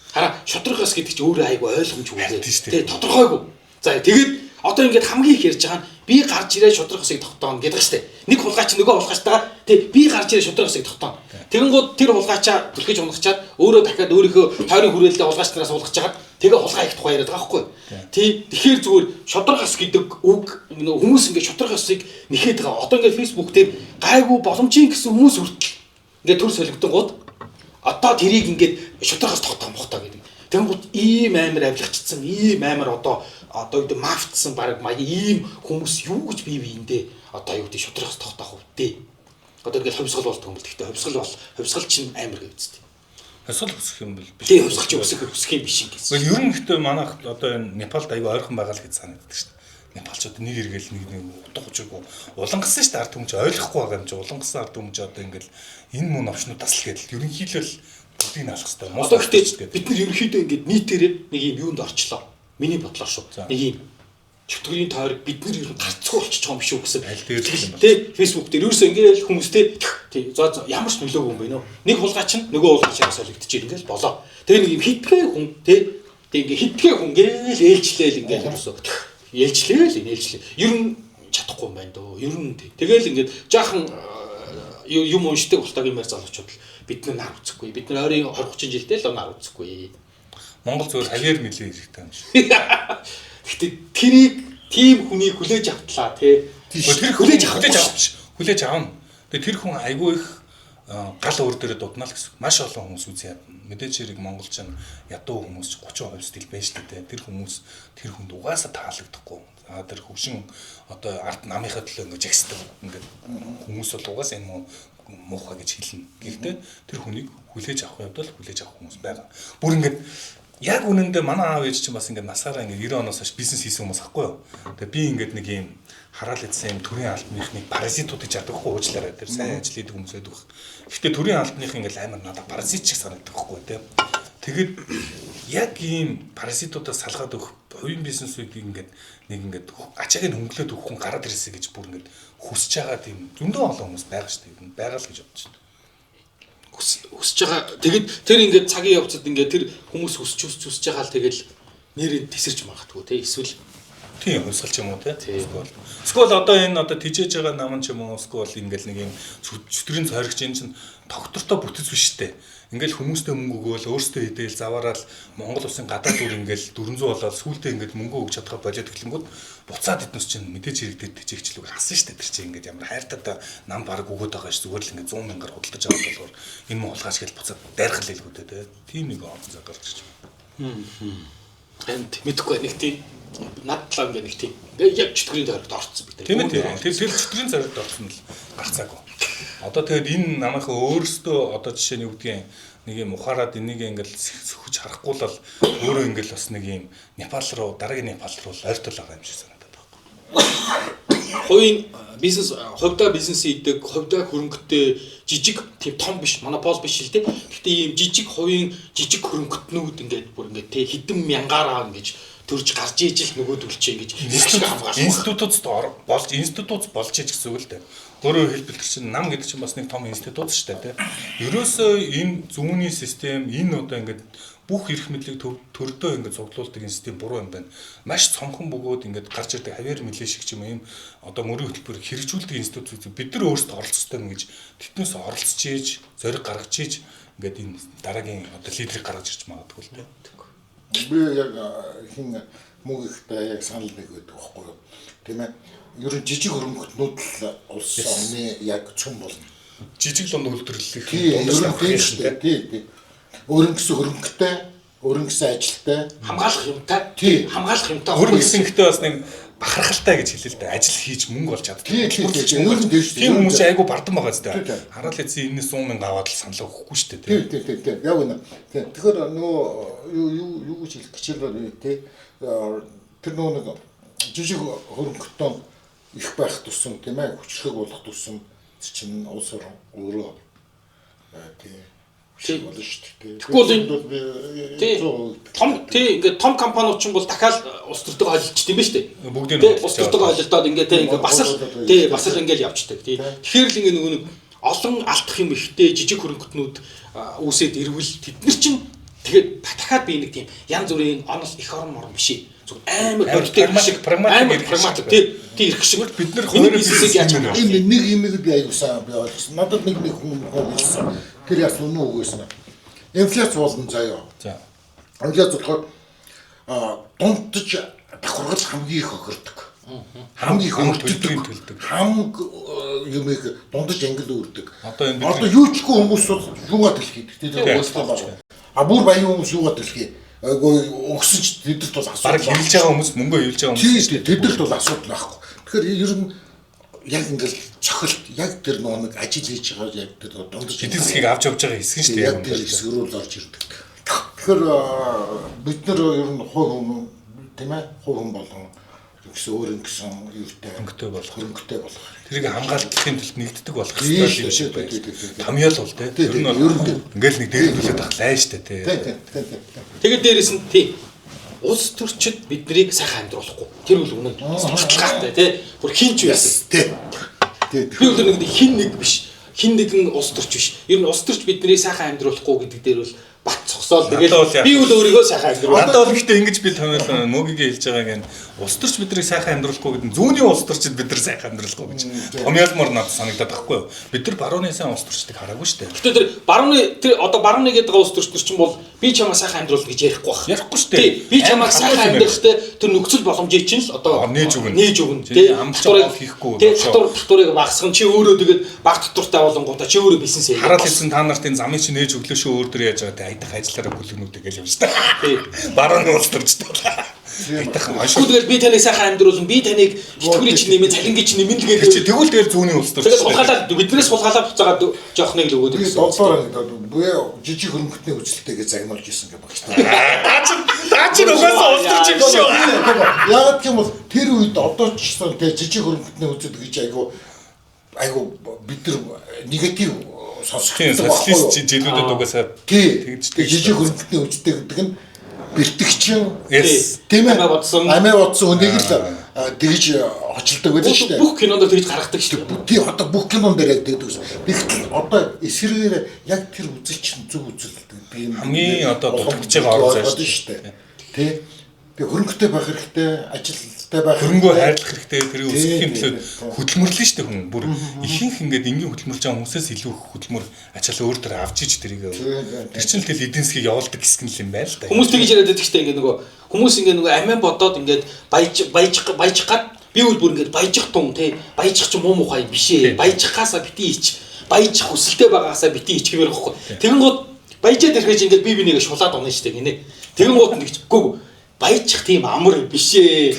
Хараа шудрах ёс гэдэг чинь өөрөө айгүй ойлгомжгүй. Тий, тодорхойгүй. За тэгээд одоо ингээд хамгийн их ярьж байгаа нь би гарч ирээ шудрах ёсыг тогтооно гэдэг штеп. Нэг хулгайч нөгөө хулгайчтайгаа тий би гарч ирээ шудрах ёсыг тогтооно. Тэгэнгүүт тэр хулгайчаа түлхэж унагчаад өөрөө дахиад өөрийнхөө тойрон хүрээлэлдээ хулгайч нараас уулгаж чагаад тэгээ хулгай их тухай яриад байгаа байхгүй. Тий тэгэхээр зүгээр шудрах ёс гэдэг үг хүмүүс ингээд шудрах ёсыг нэхээд байгаа. Одоо ингээд Facebook дээр гайгүй боломжийн гэсэн хүмүүс хүртэл ингээд төр солигдонгууд одоо тэрийг ингээд шудрах ёс тогтоомохтой гэдэг. Тэгэнгүүт ийм амар авилгачсан, ийм амар одоо гэдэг мафтсан баг ийм хүмүүс юу гэж бие биендээ одоо юу гэдэг шудрах ёс тогтоох вэ дээ. Одоо ингээд хувьсгал болт юм бол гэхдээ хувьсгал чинь амар гэвчтэй. Хувьсгал хүсэх юм бол биш. Тийм хувьсгалч хүсэх юм биш юм гэсэн. Гэхдээ ер нь гэхдээ манайх одоо энэ Непалд аягүй ойрхон байгаа л гэж санагддаг шүү дээ. Непалчууд нэг эргээл нэг утга учиргүй улангасан шүү дээ ард түмч ойлгохгүй байгаа юм чи улангасан ард түмч одоо ингээд энэ мөн овчнууд тасал гэдэл ерөнхийдөө бүгдийг нь алах хэрэгтэй. Одоо гэхдээ бид нар ерөнхийдөө ингээд нийтээр нэг юм юунд орчлоо. Миний бодлоор шүү. Нэг юм чөтгөрийн тойрог бид нар ер нь гарцгүй болчих жоом биш үү гэсэн. Тэ Facebook дээр ерөөсөө ингээд хүмүүстэй тий за ямар ч нөлөөгүй юм бэ нөө. Нэг хулгайч нь нөгөө хулгайчаас солигдож ирнэ гэж болоо. Тэгээ нэг юм хитгэн хүн тий Тэг ингээ хитгэе хүн гээл ээлжлээл ингээл ерөөсөө ээлжлээ. Ер нь чадахгүй юм байна дөө. Ер нь тэгэл ингээд жаахан юм уншдаг болтойг юмар залуучууд бид нар үзэхгүй. Бид нар ойрын 20-30 жилдээ л нар үзэхгүй. Монгол зөвхөн хавьяар нэлээ хэрэгтэй юм шиг. Гэтэ тэрийг тийм хүнийг хүлээж автлаа тий. Тэр хүлээж аавна. Тэгээ тэр хүн айгүй их гал өөр дээрээ дудна л гэсэн. Маш олон хүмүүс үзье. Мэдээж хэрэг монголч ядуу хүмүүс 30% стил байж тээ. Тэр хүмүүс тэр хүнд угаасаа таалагдахгүй. Тэр хөвшин одоо ард намынхаа төлөө ингэж агсдаг. Ингээд хүмүүс бол угаасаа энэ муухай гэж хэлнэ. Гэхдээ тэр хүнийг хүлээж авах явдал хүлээж авах хүмүүс байгаа. Бүр ингээд яг үнэндээ манай аав ээж чинь бас ингээд насаараа ингээд 90 оноос хойш бизнес хийсэн хүмүүс ахгүй юу. Тэгээ би ингээд нэг юм хараал идсэн юм төрийн албаныхныг паразитууд гэж ядахгүй уучлаарай тэр сайн ажил хийдэг хүмүүс байдаг. Гэхдээ төрийн албаных ингээд амар надад паразит шиг санагддаг байхгүй тийм. Тэгээд яг ийм паразитуудаас салгаад өгөх хувийн бизнесүүдийг ингээд нэг ингээд ачааг нь хөнгөлөөд өгөх хүн гараад ирсэ гэж бүр ингээд хүсэж байгаа тийм зөндөө олон хүмүүс байгаа шүү дээ. Байгаа л гэж бодож байна. Хүсэж байгаа. Тэгэд тэр ингээд цагийн явцад ингээд тэр хүмүүс хүсэж байгаа л тэгэл нэрээ тесэрч магадгүй тий эсвэл тийм хувьсгалч юм уу тий. Эсвэл одоо энэ одоо тижээж байгаа наман ч юм уу эсвэл ингээд нэг юм чөтгөрийн цойрогч энэ чинь доктортой бүтэц биш дээ. Ингээл хүмүүстэй мөнгө өгөөл өөртөө идээл заваарал Монгол улсын гадаад дүр ингээл 400 болоод сүүлдээ ингээд мөнгө өгч чадхаа болоод эхлэнгүүд буцаад эднес чинь мэдээж хэрэгтэй тэжээгчлэг хасан штэ тэр чинь ингээд ямар хайртаа нам баг өгөөд байгаа ш зүгээр л ингээд 100 мянгаар худалдаж авах болохоор энэ мөн улгаач гэж буцаад дайрхал хэлгүүдээ тий. Тийм нэг онцон цаг гарч ирж байна. Энд мэдхгүй нэг тийм надтлаа ингээд нэг тийм яг чөтгөрийн зоригт орцсон бид. Тийм ээ. Тэр чөтгөрийн зоригт орсон л гарцаагүй. Одоо тэгээд энэ намынхаа өөрөөсөө одоо жишээ нь юу гэдгийг нэг юм ухаарад энийг ингээл хүч харахгүй л өөрөө ингээл бас нэг юм Непал руу дараагийн Непал руу ойртол байгаа юм шиг санагдаад байна. Хувийн бизнес хувьдаа бизнес хийдэг, хувьдаа хөрөнгөтэй жижиг тийм том биш, монопол биш л дээ. Гэхдээ ийм жижиг хувийн жижиг хөрөнгөтнүүд ингээд бүр ингээд тэ хэдэн мянгаараа ингэж төрж гарч ижил нөгөө төлчээ ингэж институтд болж иж гэсэн үг л дээ. Өөрөөр хэлбэл чинь нам гэдэг чинь бас нэг том институт шүү дээ, тийм. Ерөөсөө энэ зүүнний систем энэ одоо ингээд бүх эрх мэдлийг төрдөө ингээд цуглуулдаг энэ систем буруу юм байна. Маш цонхон бөгөөд ингээд гарч ирдэг хавьяар мэлээ шиг ч юм ийм одоо мөрийн хөтөлбөр хэрэгжүүлдэг институт бид нар өөрсдөө оролцох хэрэгтэй юм гэж тэднээс оролцож ийж зориг гаргаж ийж ингээд энэ дараагийн одоо лидерийг гаргаж ирж магадгүй л тийм. Би яг хин мөгөөхтэй яг санал нэг байдаг байхгүй юу. Тийм ээ. Ер нь жижиг хөрөнгөтнүүд л улс орны яг цөм болно. Жижиг лонд үйлдвэрлэх тийм. Өөрөнгөсөн хөрөнгөтэй, өөрөнгөсөн ажилтай, хамгаалах юмтай. Өөрөнгөсөн гэхдээ бас нэг бахархалтай гэж хэлээ л дээ. Ажил хийж мөнгө олж чаддаг. Тийм хүмүүс айгу бардан байгаа зү. Хараал эзэн энэс 100 мянга аваад л санал өгөхгүй шүү дээ. Тийм. Яг үнэ. Тэгэхээр нөгөө юу гэж хэлэх гэж байна тий. Тэр нөгөө жижиг хөрөнгөтөө их байх тусам тийм ээ хүчрэг болох тусам чинь улс орн өөрөө тийм болно шүү дээ. Тэгвэл ингээд том компаниуд ч юм бол дахиад улс төртөг ойлголцсон юм ба шүү дээ. Бүгдийг нь улс төртөг ойлголдоод ингээд бас л ингээд явчихдаг. Тэгэхээр л ингээд нөгөө нэг олон алдах юм ихтэй жижиг хөрөнгөтнүүд үүсээд ирвэл тэд нар чинь тэгээд дахиад би нэг тийм янз бүрийн онол их орн морон биш. Амар прагматик тийм ирэх шиг бид нар хоёр бизнесийг яаж хийх вэ? Нэг юм би аюулсаа би ойлгосон. Надад нэг хүн хэлсэн. Тэр яс үнэн үг байсан. Инфляц болно заяа. За. Инфляц болохоор дундаж давхаргал хамгийн их өгөрдөг. Хамгийн их өгөрдөг. Хам юм их дундаж ангил өрдөг. Одоо юу ч гоо хүмүүс юугаа дэлхийд. Тэр өөрсдөө байна. А бүр баян хүмүүс юугаа дэлхий. Өгсөж тэдэрт бол асуудал. Бараг хилж байгаа хүмүүс мөнгөө хилж байгаа хүмүүс. Тийм тэдэрт бол асуудал байхгүй. Тэгэхээр ер нь яг ингээл цохилт яг тэр нэг ажил хийж байгаа яг тэр дундаж эдийн засгийг авч явж байгаа хэсэг шүү дээ. Яг тэр хэсэг рүү л орж ирдэг. Тэгэхээр бид нар ер нь хувь хүн тийм ээ хувь хүн болон гэсэн өөр ингэсэн юутай хөрөнгөтэй болох. Тэрийг хамгаалтын төлд нэгддэг болох хэрэгтэй юм шиг байна. Томьёол бол тийм. Ер нь ингээл нэг дээрүүлээд ахлаа шүү дээ. Тэгээд дээрэс нь тийм улс төрчид биднийг сайхан амьдруулахгүй. Тэр үл үнэн. Баталгаатай тий. Бүр хинч байсан тий. Би өөр нэг хин нэг биш. Хин нэгэн улс төрч биш. Ер нь улс төрч биднийг сайхан амьдруулахгүй гэдэг дээр бол бат цогсоол Надад бол тэгээд би үл өөрийгөө сайхан амьдрал. Надад бол ихтэй ингэж би томьёолоо мөгийг хэлж байгаа гэн улс төрч бидрийг сайхан амьдруулахгүй гэдэг зүүнний улс төрчид бид нар сайхан амьдруулахгүй гэж томьёолмор надад санагдаад байхгүй юу. Бид нар барууны сайн улс төрчдийг хараагүй шүү дээ. Гэтэ тэр одоо барууны гэдэг улс төрчдөр чинь бол би чамаа сайхан амьдруулна гэж ярихгүй байна. Ярихгүй шүү дээ. Би чамаа сайхан амьдрахтай тэр нөхцөл боломжийг чинь л одоо нээж өгнө. Нээж өгнө. Тэ амтурыг хийхгүй. Тэ татварыг багасгах чи өөрөө тэгээд баг татвартай болонгуудаа чи өөрөө бизнес хийх. Хараад хэлсэн та нарт энэ замыг чи нээж өглөө шүү өөр дөр яаж байгаа тэ айдах ажиллаараа гүлгнүүдийг гэж юм шүү дээ. Барууны улс төрчтэй. Айдах маш. Тэгэл би таныг сайхан амьдруулна. Би таныг итгүүрийн чинь нэмэн цалингийн чинь нэмэн л гэдэг. Тэгвэл зүүнний улс төрч. Тэгээд сулгаалаад биднээс сулгаалаад буцаагаад жоох нэг л өгөөд гэсэн. Буяа жижиг хөрөнгөний хүчилтэйгээ загнуулж исэн гэх багш. Даа чи угаасаа улс төрч юм шүү. Яг тийм бол тэр үед одоо ч гэсэн тэг жижиг хөрөнгөний хүчил гэж айгу бид нар негатив сонсох социалист жилүүдэд угаасаа тэгж жижиг хөрөнгөний хүчтэй гэдэг нь бэлтгэгчин тийм ээ амиа бодсон хүнийг л тэгж очилдог байдаг шүү дээ. Бүх кинонд тэгж гаргадаг шүү дээ. Тийм одоо бүх кинон дээр яг тэгдэг ус. Тэгтэл одоо эсрэгээр яг тэр үзэлч зөв үзэл би хамгийн одоо дутагдж байгаа орон зай шүү дээ. Тэ би хөрөнгөтэй байх хэрэгтэй, ажилтай байх хөрөнгөө хайрлах хэрэгтэй, тэрийг өсгөхийн төлөө хөдөлмөрлөн шүү дээ хүн. Бүр ихэнх ингээд энгийн хөдөлмөрлж байгаа хүмүүсээс илүү хөдөлмөр ачаалал өөр дээр авч иж тэрийг. Тэр чинь л тэл эдийн засгийг явуулдаг хэсэг нь юм байна л да. Хүмүүс тэгж яриад байдаг шүү дээ ингээд нөгөө хүмүүс ингээд нөгөө амиа бодоод ингээд баяжих гад би үл бүр ингээд баяжих тун тий баяжих ч муу мухай биш ээ. Баяжихаасаа бити ич. Баяжих хүсэлтэй байгаасаа бити ич гэмээр байхгүй. Тэгэн гот баяжаад ирэхэж ингээд би нэгэ шулаад унаа шүү дээ гинэ. Тэгэн гот нэгч гүү баяжих тийм амар юм биш ээ.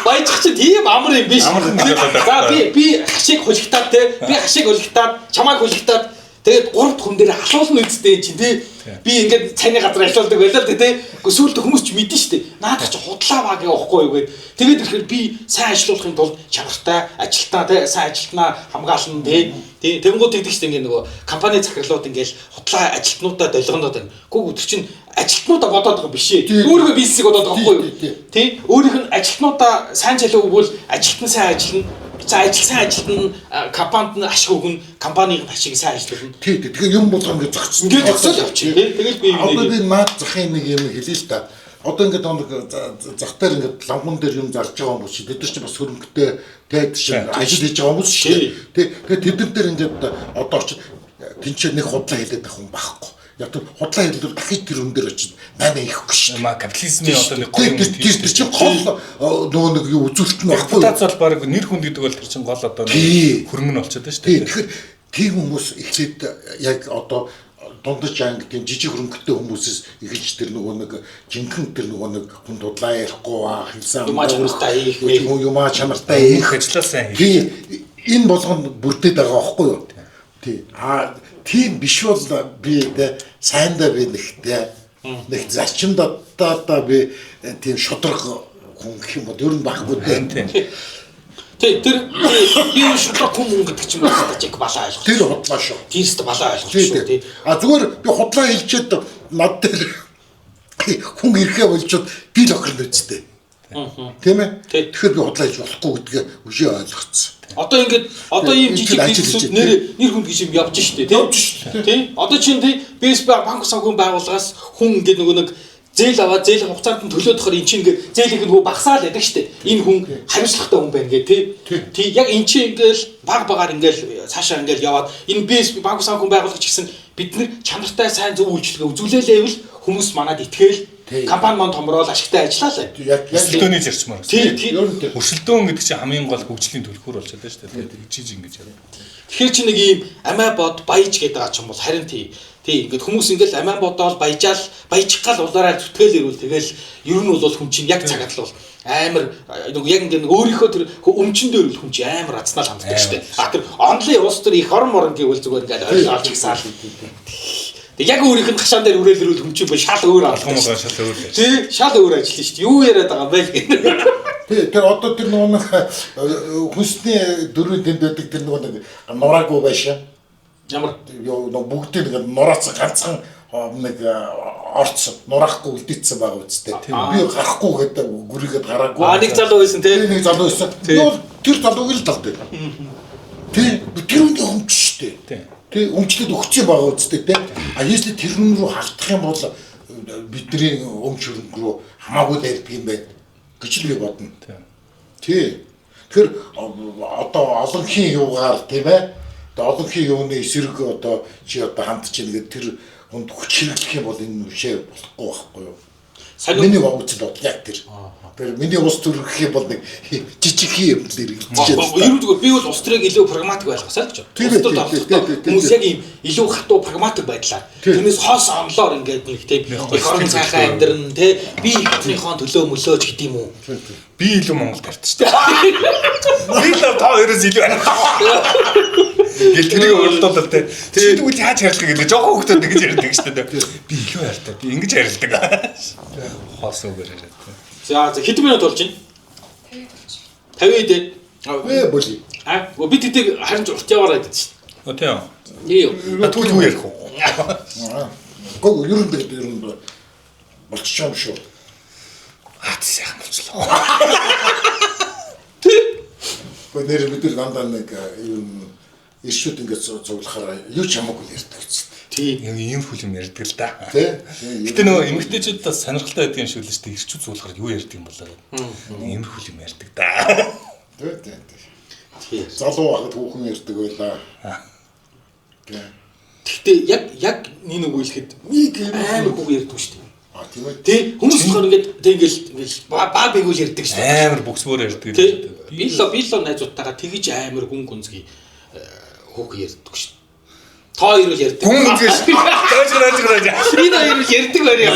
Баяжих чинь тийм амар юм биш. За би хашиг хулигтаад те би хашиг хулигтаад чамайг хулигтаад тэгээд гуравт хүн дээр халуулна үсттэй чинь те би ингээд цайны газар ажилладаг байлаа л те сүүлд хүмүүс ч мэдэн штэ наадах чи худлаа баг явахгүй юу гэд тэгээд ирэхээр би сайн ажиллахын тулд чанартай ажилтнаа те сайн ажилтнаа хамгаална те тэгэнгүүт тэгдэг штэ ингээд нөгөө компани захирлууд ингээд худлаа ажилтнуудаа долгоноод байна. Гүг өдөр чинь ажилтнуудаа бодоод байгаа биш ээ. Өөрийнхөө бизнесийг бодоод байгаа байхгүй юу? Тий. Өөрийнх нь ажилтнуудаа сайн залуу өгвөл ажилтан сайн ажиллана. За ажил сайн ажилтан компанид нь ашиг өгнө, компанийн ашиг сайн ажиллана. Тий. Тэгэхээр юм болгоо ингээд зогцсон. Ингээд зогсоод явчих. Тэгэл би одоо би наад захын нэг юм хэлээ л да. Одоо ингээд зах дээр ингээд лангун дээр юм зарж байгаа хүмүүс чинь тэд нар чинь бас хөрөнгөтэй тайд чинь ажил хийж байгаа хүмүүс шүү дээ. Тэгээд тэд нар дээр ингээд одоо ч тэнцээ нэг худлаа хэлээд байх юм байхгүй. Яг тэр худлаа хэлбэл дахиж тэр өн дээр очиж 8 ихгүй шүү. Маа капитализмын одоо нэг гоё юм тэр чинь гол нөгөө нэг юу үзүүлэлт нь байхгүй. Репутац бол баг нэр хүнд гэдэг бол тэр чинь гол одоо хөрөнгө нь болчиход байна шүү дээ. Тэгэхээр тийм хүмүүс эхлээд яг одоо дундаж анги тийм жижиг хөрөнгөтэй хүмүүсээс эхэлж тэр нөгөө нэг жинхэнэ тэр нөгөө нэг хүн дудлаа ярихгүй хэлсэн юмаа чанартай хийх юмаа чанартай хийх ажиллаа сайн хийх. Энэ болгонд бүрдээд байгаа байхгүй юу? Тий. Тийм биш бол би сайндаа би нэг зарчимдаа би тийм шудраг хүн гэх юм бол ер нь байхгүй дээ. Тий, тэр би шудраг хүн гэдэг чинь бас чиг балаа ойлгох. Тэр худлаа шүү. Тийст балаа ойлгох шүү тий. Зүгээр би худлаа хэлчихэд над дээр хүн ирэхээ болчоод би л охирно үсттэй. Тийм ээ. Тэгэхээр би худлаа хэлж болохгүй гэдгээ өшөө ойлгоцсон. Одоо ингээд ийм жижиг бизнесүүд нэр хүнд гэж юм явж штэ тий. Одоо чинь тий Facebook банк санхүүгийн байгууллагаас хүн ингээд нөгөө нэг зээл аваад зээл хугацаанд нь төлөөд тохор эн чинь ингээд зээлийг нөгөө багасаал яадаг штэ. Энэ хүн хариуцлагатай хүн байна гэ тий. Яг эн чинь ингээд багаар ингээд цаашаа ингээд яваад энэ Facebook банк санхүүгийн байгууллага ч гэсэн бид нар чанартай сайн зөв үйлчлэгээ үзүүлээлээвэл хүмүүс манад итгээл компани маань томроод ашигтай ажиллаа л. Яг өршөлтөөний зарчмаар. Тий. Өршөлтөөн гэдэг чинь хамгийн гол хөгжлийн төлхөр болчиход байна шүү дээ. Тэгээд жиж ингэж яа. Тэгэхээр чи нэг ийм амиа бод баяж гэдэг байгаа ч юм бол харин тий ингээд хүмүүс ингээл амиа бодоол баяжаал баяжих гал улаараа зүтгэл ирвэл тэгэл ер нь бол хүн чинь яг цагаат л бол амар нэг яг ингээд өөрийнхөө тэр өмчөн дээр л хүн чинь амар азнал ханддаг шүү дээ. А тэр онлын уус төр их орон гэвэл зүгээр ингээд ойлгож гисаал. Тэг яг өөрийнх нь хашаан дээр үрээлрүүл хүмчээ бо шал өөр алхам байгаа шал өөр. Тий, шал өөр ажиллана шүү дээ. Юу яриад байгаа бэ гэх. Тий, тэр одоо тэр нөгөө хүнсний дөрвийн тэнд байдаг тэр нөгөө нэг нураагүй байшаа. Ямар нөгөө бүгдийг нэг нураац ганцхан нэг орц нураахгүй үлдээсэн байгаа үстэй. Би гарахгүй гэдэг гүрийгээд гараагүй. Нэг залуу байсан тий. Нэг залуу байсан. Тэр залууг л талдаг. Тий, тэр үндэ хүмч шүү дээ. Тэг өмчлөд өгч байгаа үстэй те. А если тэрэн рүү халдах юм бол бидний өмч хөрөнгө рүү хамаагүй дайрдаг юм байна гэж л би бодно. Тий. Тэгэхээр одоо олонхийн юугаар тийм ээ. Одоо олонхийн юуны эсрэг одоо чи одоо хамт чинь гэдэг тэр хүнд хүч хэрэглэх юм бол энэ үшээ болохгүй байхгүй юу? Миний бодлоо яг тэр. Тэр миний ус төрөх юм бол нэг жижиг юм дээр ирчихсэн. Ерөнхийдөө би бол ус төрийг илүү прагматик байлгасаа л гэж байна. Хүмүүс яг ийм илүү хатуу прагматик байдлаар тэрнээс хоос онлоор ингээд нэг тийм хорон цайхан амьдрын тий би ихнийхөө төлөө мөлөөж гэдэг юм уу? Би илүү Монгол тарьдаг шүү дээ. Би л та хоёроос илүү гэл тэрийг өөрлөлтөд тэ. Чи тэгвэл яаж харилцах гэдэг жоохон хөвгтөд ингэж ярьдаг шүү дээ. Би илүү хайртай. Би ингэж харилцдаг. Хоос үгээр яриад. За хэдэн минут болж байна? 50 дээ. Боли. Би тэдэг харин урт яваарай гэдэг чинь. Тийм. Юу? Түл юу ярих вэ? Гоо ер нь болчих юм шүү. Сайхан болчихлоо. Гэхдээ нэр бид нар дандаа нэг юм иршүүд ингэж цуглахаар юу ч хамаагүй ярьдаг гэсэн. Тийм. Ийм хүл юм ярьдаг л да. Тий. Гэтэ нөгөө эмэгтэйчүүд бас сонирхолтой байдаг юм шиг л шүү дээ. Ирчүүд цуглахаар юу ярьдаг юм болоо. Ийм хүл юм ярьдаг да. Тий. Залуу хахад хүүхэн ярьдаг байлаа. Гэхдээ яг нэг үйлэхэд нэг амар үг ярьдаг шүү дээ. Тийм ээ. Тий хүмүүс болохоор ингээд баг бэгүүл ярьдаг шүү дээ. Амар бүксмөр ярьдаг. Би л найзуудтайгаа тэгж амар гүн гүнзгий хүүхэн ярьдаг шүү дээ. Та хоёр л ярьдаг. Гүн гүнзгий шүү. Тааж. Энэ хоёр л ярьдаг байраа.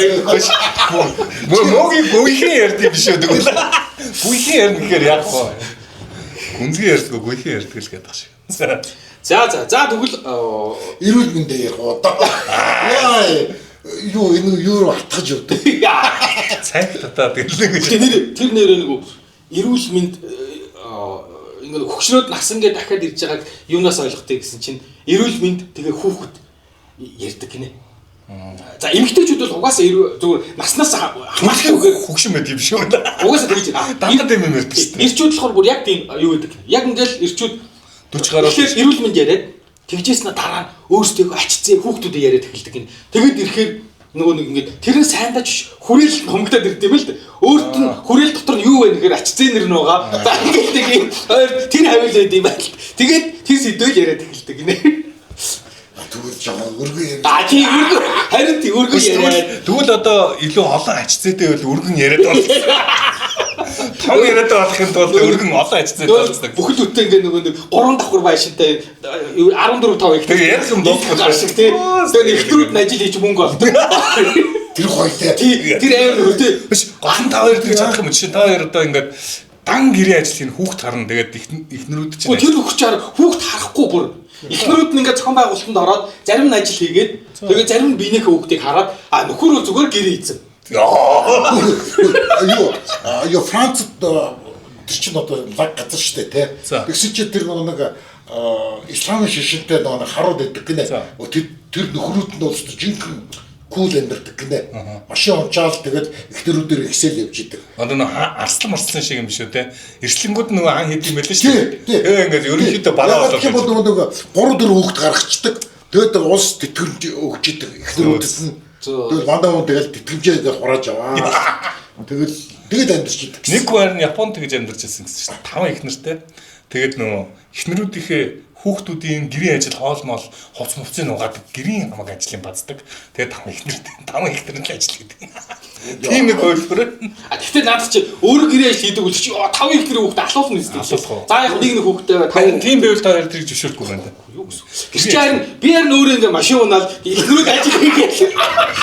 Могийн гүйхэн ярьдаг биш үү тэгвэл. Гүйхэн ярина гэхээр яг гоо. Гүнзгий ярьдаг, гүйхэн ярьдаг л гэдэг шиг. За тэгвэл Эрүүл мэндэ ярих одоо. Юу энэ юу хатгаж явдаг. Цайх татаад гэлээ гэж. Тэр нэрээ нэг эрүүл мэнд ингээд хөгшрөөд насан гэ дахиад ирж байгааг юунаас ойлгохтэй гэсэн чинь эрүүл мэнд тэгээ хүүхэд ярьдаг гинэ. За эмэгтэйчүүд бол угаасаа зүгээр наснаас хамаарахгүйгээр хөгшин байд юм шүү. Угаасаа тэгж дандаа юм ярьдаг шүү дээ. Ирчүүд болохоор бүр яг тийм юу гэдэг. Яг ингээл ирчүүд 40 гаруй эрүүл мэнд яриад тэгжээснэ дараа нь өөрсдөө ачцээ хүүхдүүдэд яриад эхэлдэг гин. Тэгэд ирэхээр нөгөө нэг ингээд тэрэн сайндаж хүрээл хомгдоод ирд юм л да. Өөрт нь хүрээл дотор нь юу вэ гэхээр ачцээ нэр нь байгаа. За ингээд тийм тэр хавилаад юм байл. Тэгээд тэр сэдвэл яриад эхэлдэг гинэ. Тэгвэл жаа өргөө юм. Тийм өргөө. Харин тийм өргөө яриад. Тэгвэл одоо илүү олон ачцээтэй бол өргөн яриад бол. Том яриад болохын тулд өргөн олон ачцээтэй болдог. Бүхэл бүтэн ингээд нөгөө нэг 3 давхар байшинтай 14-5 их. Тэгээ ярих юм дуусах шиг тийм. Тэгээд ихтрүүд нь ажил хийж мөнгө олдог. Тэр хоёлаа. Тэр амар хөртэй. Биш гол та хоёр тэгж чадах юм чи та хоёр одоо ингээд дан гэрээ ажил хийн хүүхд харна тэгээд ихнэрүүд чинь. Тэр хүчээр хүүхд харахгүй бүр ихнэрүүд нь ингээд зохион байгуулалтанд ороод зарим нь ажил хийгээд тэгээд зарим нь биенийхээ хүүхдийг хараад нөхөр зүгээр гэрээ ийцэн. Юу Францд тэр чинь одоо лаг газар штэ тий. Тэгсэн чи тэр нэг исламын шишинтэй нэг харууд байдаг гинэ. Тэр нөхрүүд нь бол жинхэнэ кул амьдардаг гинэ. Машин унчаал тэгээд ихнэрүүдээр ихсэл явж идэг. Одоо нэг арслан марслан шиг юм биш үү те. Ирслэнгүүд нөгөө ан хийд юм байлаа шүү дээ. Тэгээ ингээд ерөнхийдөө бараа болоод. Тийм бол нөгөө 3-4 хүүхд гаргацдаг. Тэгээд улс тэтгэмж өгч идэг ихнэрүүдэд нь. Тэгэл мандаа хүн тэгэл тэтгэмжээ хурааж аваа. Тэгэл амьдарч идэг. Нэг байр нь Японд тэгж амьдарч байсан гэсэн чинь 5 их нартай. Тэгээд нөгөө ихнэрүүдийнхээ хүүхдүүдийн гэрийн ажил хоол моол хувц мувцыг нугаадаг гэрийн хамаг ажлын баздаг. Тэгээд 5 их нар л ажил гэдэг. Тийм нэг хөлбөр. Гэхдээ наад чи өөрөө гэрээ хийдэг үл чи 5 их гэрээ хүүхдээ алуулна гэсэн. За яг нэг хүүхдээ 5 тийм байвал та хоёр тэрийг зөвшөөрөхгүй байна. Юу гэсэн. Гэвч харин би харин өөрөө ингээ машин унаал ихнэрүүд ажил хийгээд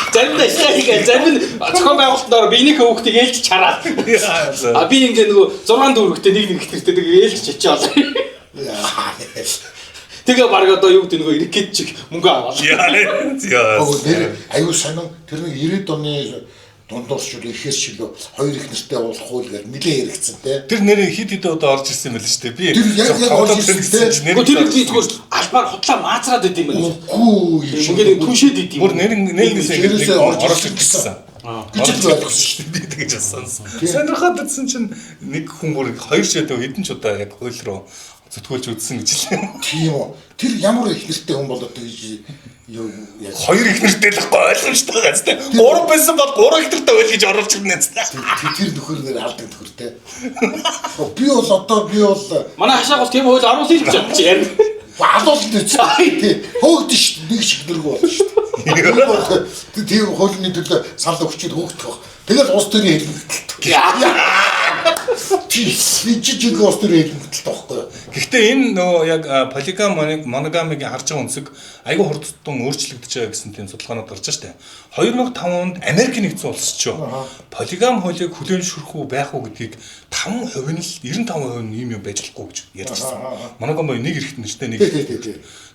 зарим нь ажиллаа хийгээд зарим нь зохион байгуулалтаар биенийхээ хүүхдийг ээлж чараад. Би ингээ нөгөө 6 дүүрэгтэй нэг ихтэй тэгээ ээлж чичээ болоо. Тэгээ баг одоо юу гэдэг нөгөө иргэд чиг мөнгө аваад. Аюу санаа тэр нэг 90-ад оны дундуурчуд ихэс чилөө хоёр их нартай уулахгүй л гээд нилээ хэрэгцсэн те. Тэр нэр хид орж ирсэн юм байл шүү дээ. Би яг орж ирсэн те. Тэр би зүгээр албаар худлаа маацраад идэм байл. Үгүй ингээд түншээд идэм. Бүр нэрнээс орж ирсэн. гэж ойлгосон шүү дээ. Би тэгж асуусан. Сонирхоод идсэн чинь нэг хүн бүр хоёр шидөө хэдэн ч удаа яг хууль руу зүтгүүлж үзсэн гэж хэлээ. Тийм үү. Тэр ямар их нэртэй хүн болоод тэгж юу яг Хоёр их нэртэй л байхгүй ойлгомжтой байгаа зү. Гурав байсан бол гурав их нэртэй байл гэж оруулж ирнэ зү. тэр нөхөр нэр алдаг нөхөртэй. Би бол Манай хашааг бол тийм хууль оруулъя гэж бодож байна. алуулт тий хөөгдөн шүү дээ. Нэг шиг дөрөв болно шүү дээ. Тийм хуулны төлөө санал өгчөд хөөгдөх баг. Тэгэл улс төрийн хэлбэлт. Тийм жижиг улс төрийн хэлбэлт байхгүй. Гэхдээ энэ нөгөө яг полигам моногамыг харж байгаа үнсэг айгүй хурдтан өөрчлөгдөж байгаа гэсэн тийм судалгаанууд гарч байгаа шүү дээ. 2005 онд Америк нэгдсэн улс ч полигам хуулийг хүлээн зөвшөөрөх үү байх уу гэдгийг 5% нь л 95% нь ийм юм байж болохгүй гэж ярьж байна. Моногам боо нэг эрэгт нэртэй нэг.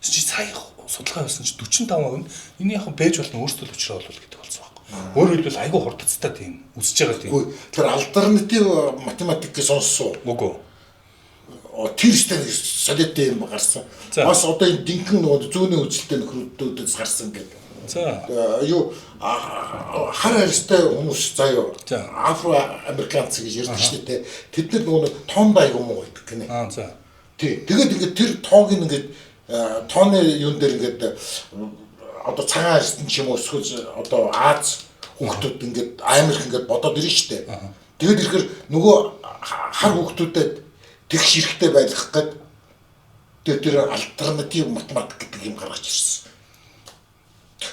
Чи сая судалгаа хийсэн чи 45% нь энэ яг байж болно өөрсдөө л учраа болвол гэдэг болсон байна. Өөрөөр хэлбэл айгүй хурдцтай тийм үсэж байгаа тийм. Тэр альтернатив математикийг сонссон. Үгүй. Тэр сте солиот юм гарсан. Бас одоо энэ динхэн нөгөө зүүнний үзэлтэй нөхрүүдээс гарсан гэдэг. За. Юу хар арьстай хүмүүс заяа афро американц гэж ярьдаг шүү дээ. Тэд нар нөгөө тоондай юм уу гэдэг гинэ. За. Тий. Тэгээд тэр тоог ингээд тооны юун дээр ингээд одоо цагаан арьстан ч юм уу эсвэл одоо Аз хүүхдүүд ингээд Америк ингээд бодоод ирнэ шүү дээ. Тэгээд ирэхээр нөгөө хар хүүхдүүдэд тэгш хэрэгтэй байх гээд тэр альтернатив математик гэдэг юм гаргаж ирсэн.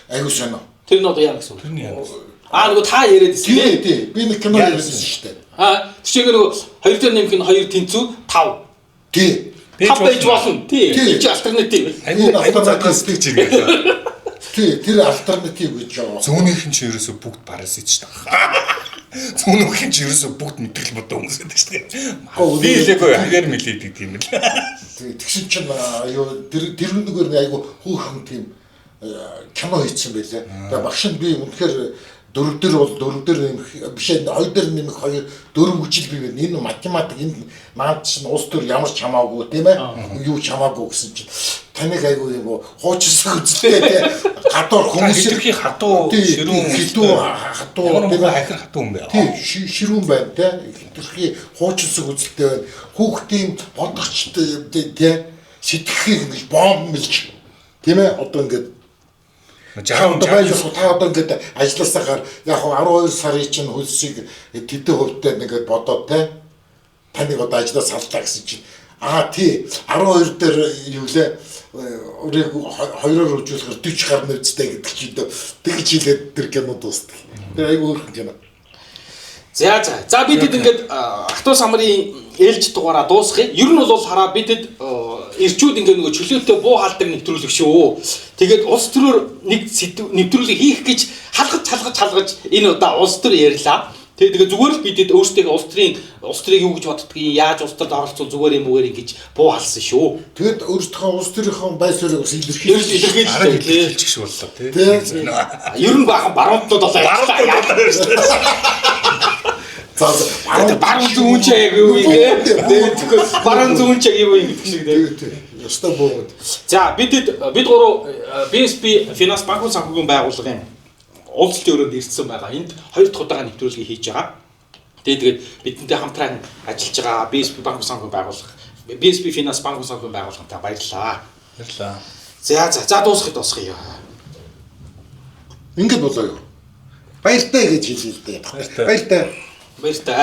Айгуу сонио. Тэр нь одоо яа гэсэн үг? Тэр нь яа. Нөгөө та яриад ирсэн тий. Би нэг кино ярьсан шүү дээ. Тийчээ нөгөө 2 дээр нэмэх нь 2 тэнцүү 5. Тий. 5 байж болно. Тий. Энэ ч альтернатив. Айгүй альтернатив гэж ирээ. Тий, тэр альтернатив гэж байгаа. Зүүнийх нь ч ерөөсө бүгд паразит ч таа. Зүүнийх нь ч ерөөсө бүгд мэдрэл бодоо хүмүүс гэдэг шүү дээ. Би хэлээгүй хагаар мэлээдэг юм л. Тэгсэн чинь юу тэр нэгээр айгу хүүхэн тийм кино хийсэн байлээ. Тэгээ багш нь би үнэхээр 4 дээр бол 4 дээр нэмэх биш 2 дээр нэмэх 2 4 хүчил бий вэ. Энэ математик энэ наад чинь улс төр ямар ч хамаагүй тийм ээ. Юу ч хамаагүй гэсэн чинь таныг айгу юм хуучсан үзлээ тийм гадуур хүмүүс хэтэрхий хатуу ширүүн хатуу тийм ээ хахир хатуу юм байна. Тийм ширүүн байна тийм хэтэрхий хуучсан үзэлтэй байна. Хүүхдийн бодгочтой тийм сэтгэхийг ингэж бомб мэлж тийм ээ одоо ингэж та одоо ингээд ажилласаа гар яг 12 сарын чинь хөлсийг тэдэн хувьтай нэгэд бодоод те таныг одоо ажлаас саллаа гэсэн чинь тий 12 дээр юу лээ өрийг 2-оор үржүүлэхээр 40 гарна үстэй гэдэг чинь тэгж хэлээд тэр кино дуустал. Тэр айгүй хөөрхөн кино. За бидэд ингээд Артур самрын ээлж дугаараа дуусгая. Ер нь бол хараа бидэд ирчүүд ингээд нөгөө чөлөөтэй буу халдаг нэвтрүүлэг шүү. Тэгээд улс төрөөр нэг нэвтрүүлэг хийх гэж халгаж энэ удаа улс төр ярьлаа. Тэгээд зүгээр л бидэд өөрсдөө улс төрийг юу гэж боддгийг яаж улс төрд оролцвол зүгээр юм үгээр ингэж буу халсан шүү. Тэгээд өөрсдөө улс төрийнхөө байр суурийг бас илэрхийлж шиг боллоо тий. Ер нь баахан баруунтууд болоо ярьлаа. Баруун зүүн чаг юу юм тэгэхгүй баруун зүүн чаг юу юм гэдэг шиг дээ. Ястаа бод. За бид гурав BSP Finance банкны санхүүгийн байгууллагын уулзалтын өрөөнд ирсэн байгаа. Энд 2 дахь удаагаа нэвтрүүлгийг хийж байгаа. Тэгээд бидэнтэй хамтран ажиллаж байгаа BSP банкны санхүүгийн байгууллага BSP Finance банкны санхүүгийн байгууллагатай баярлалаа. Баярлалаа. За дуусгая. Ингээд болоо юу. Баяртай гэж хэлээ л дээ. Баяртай. Баяртай.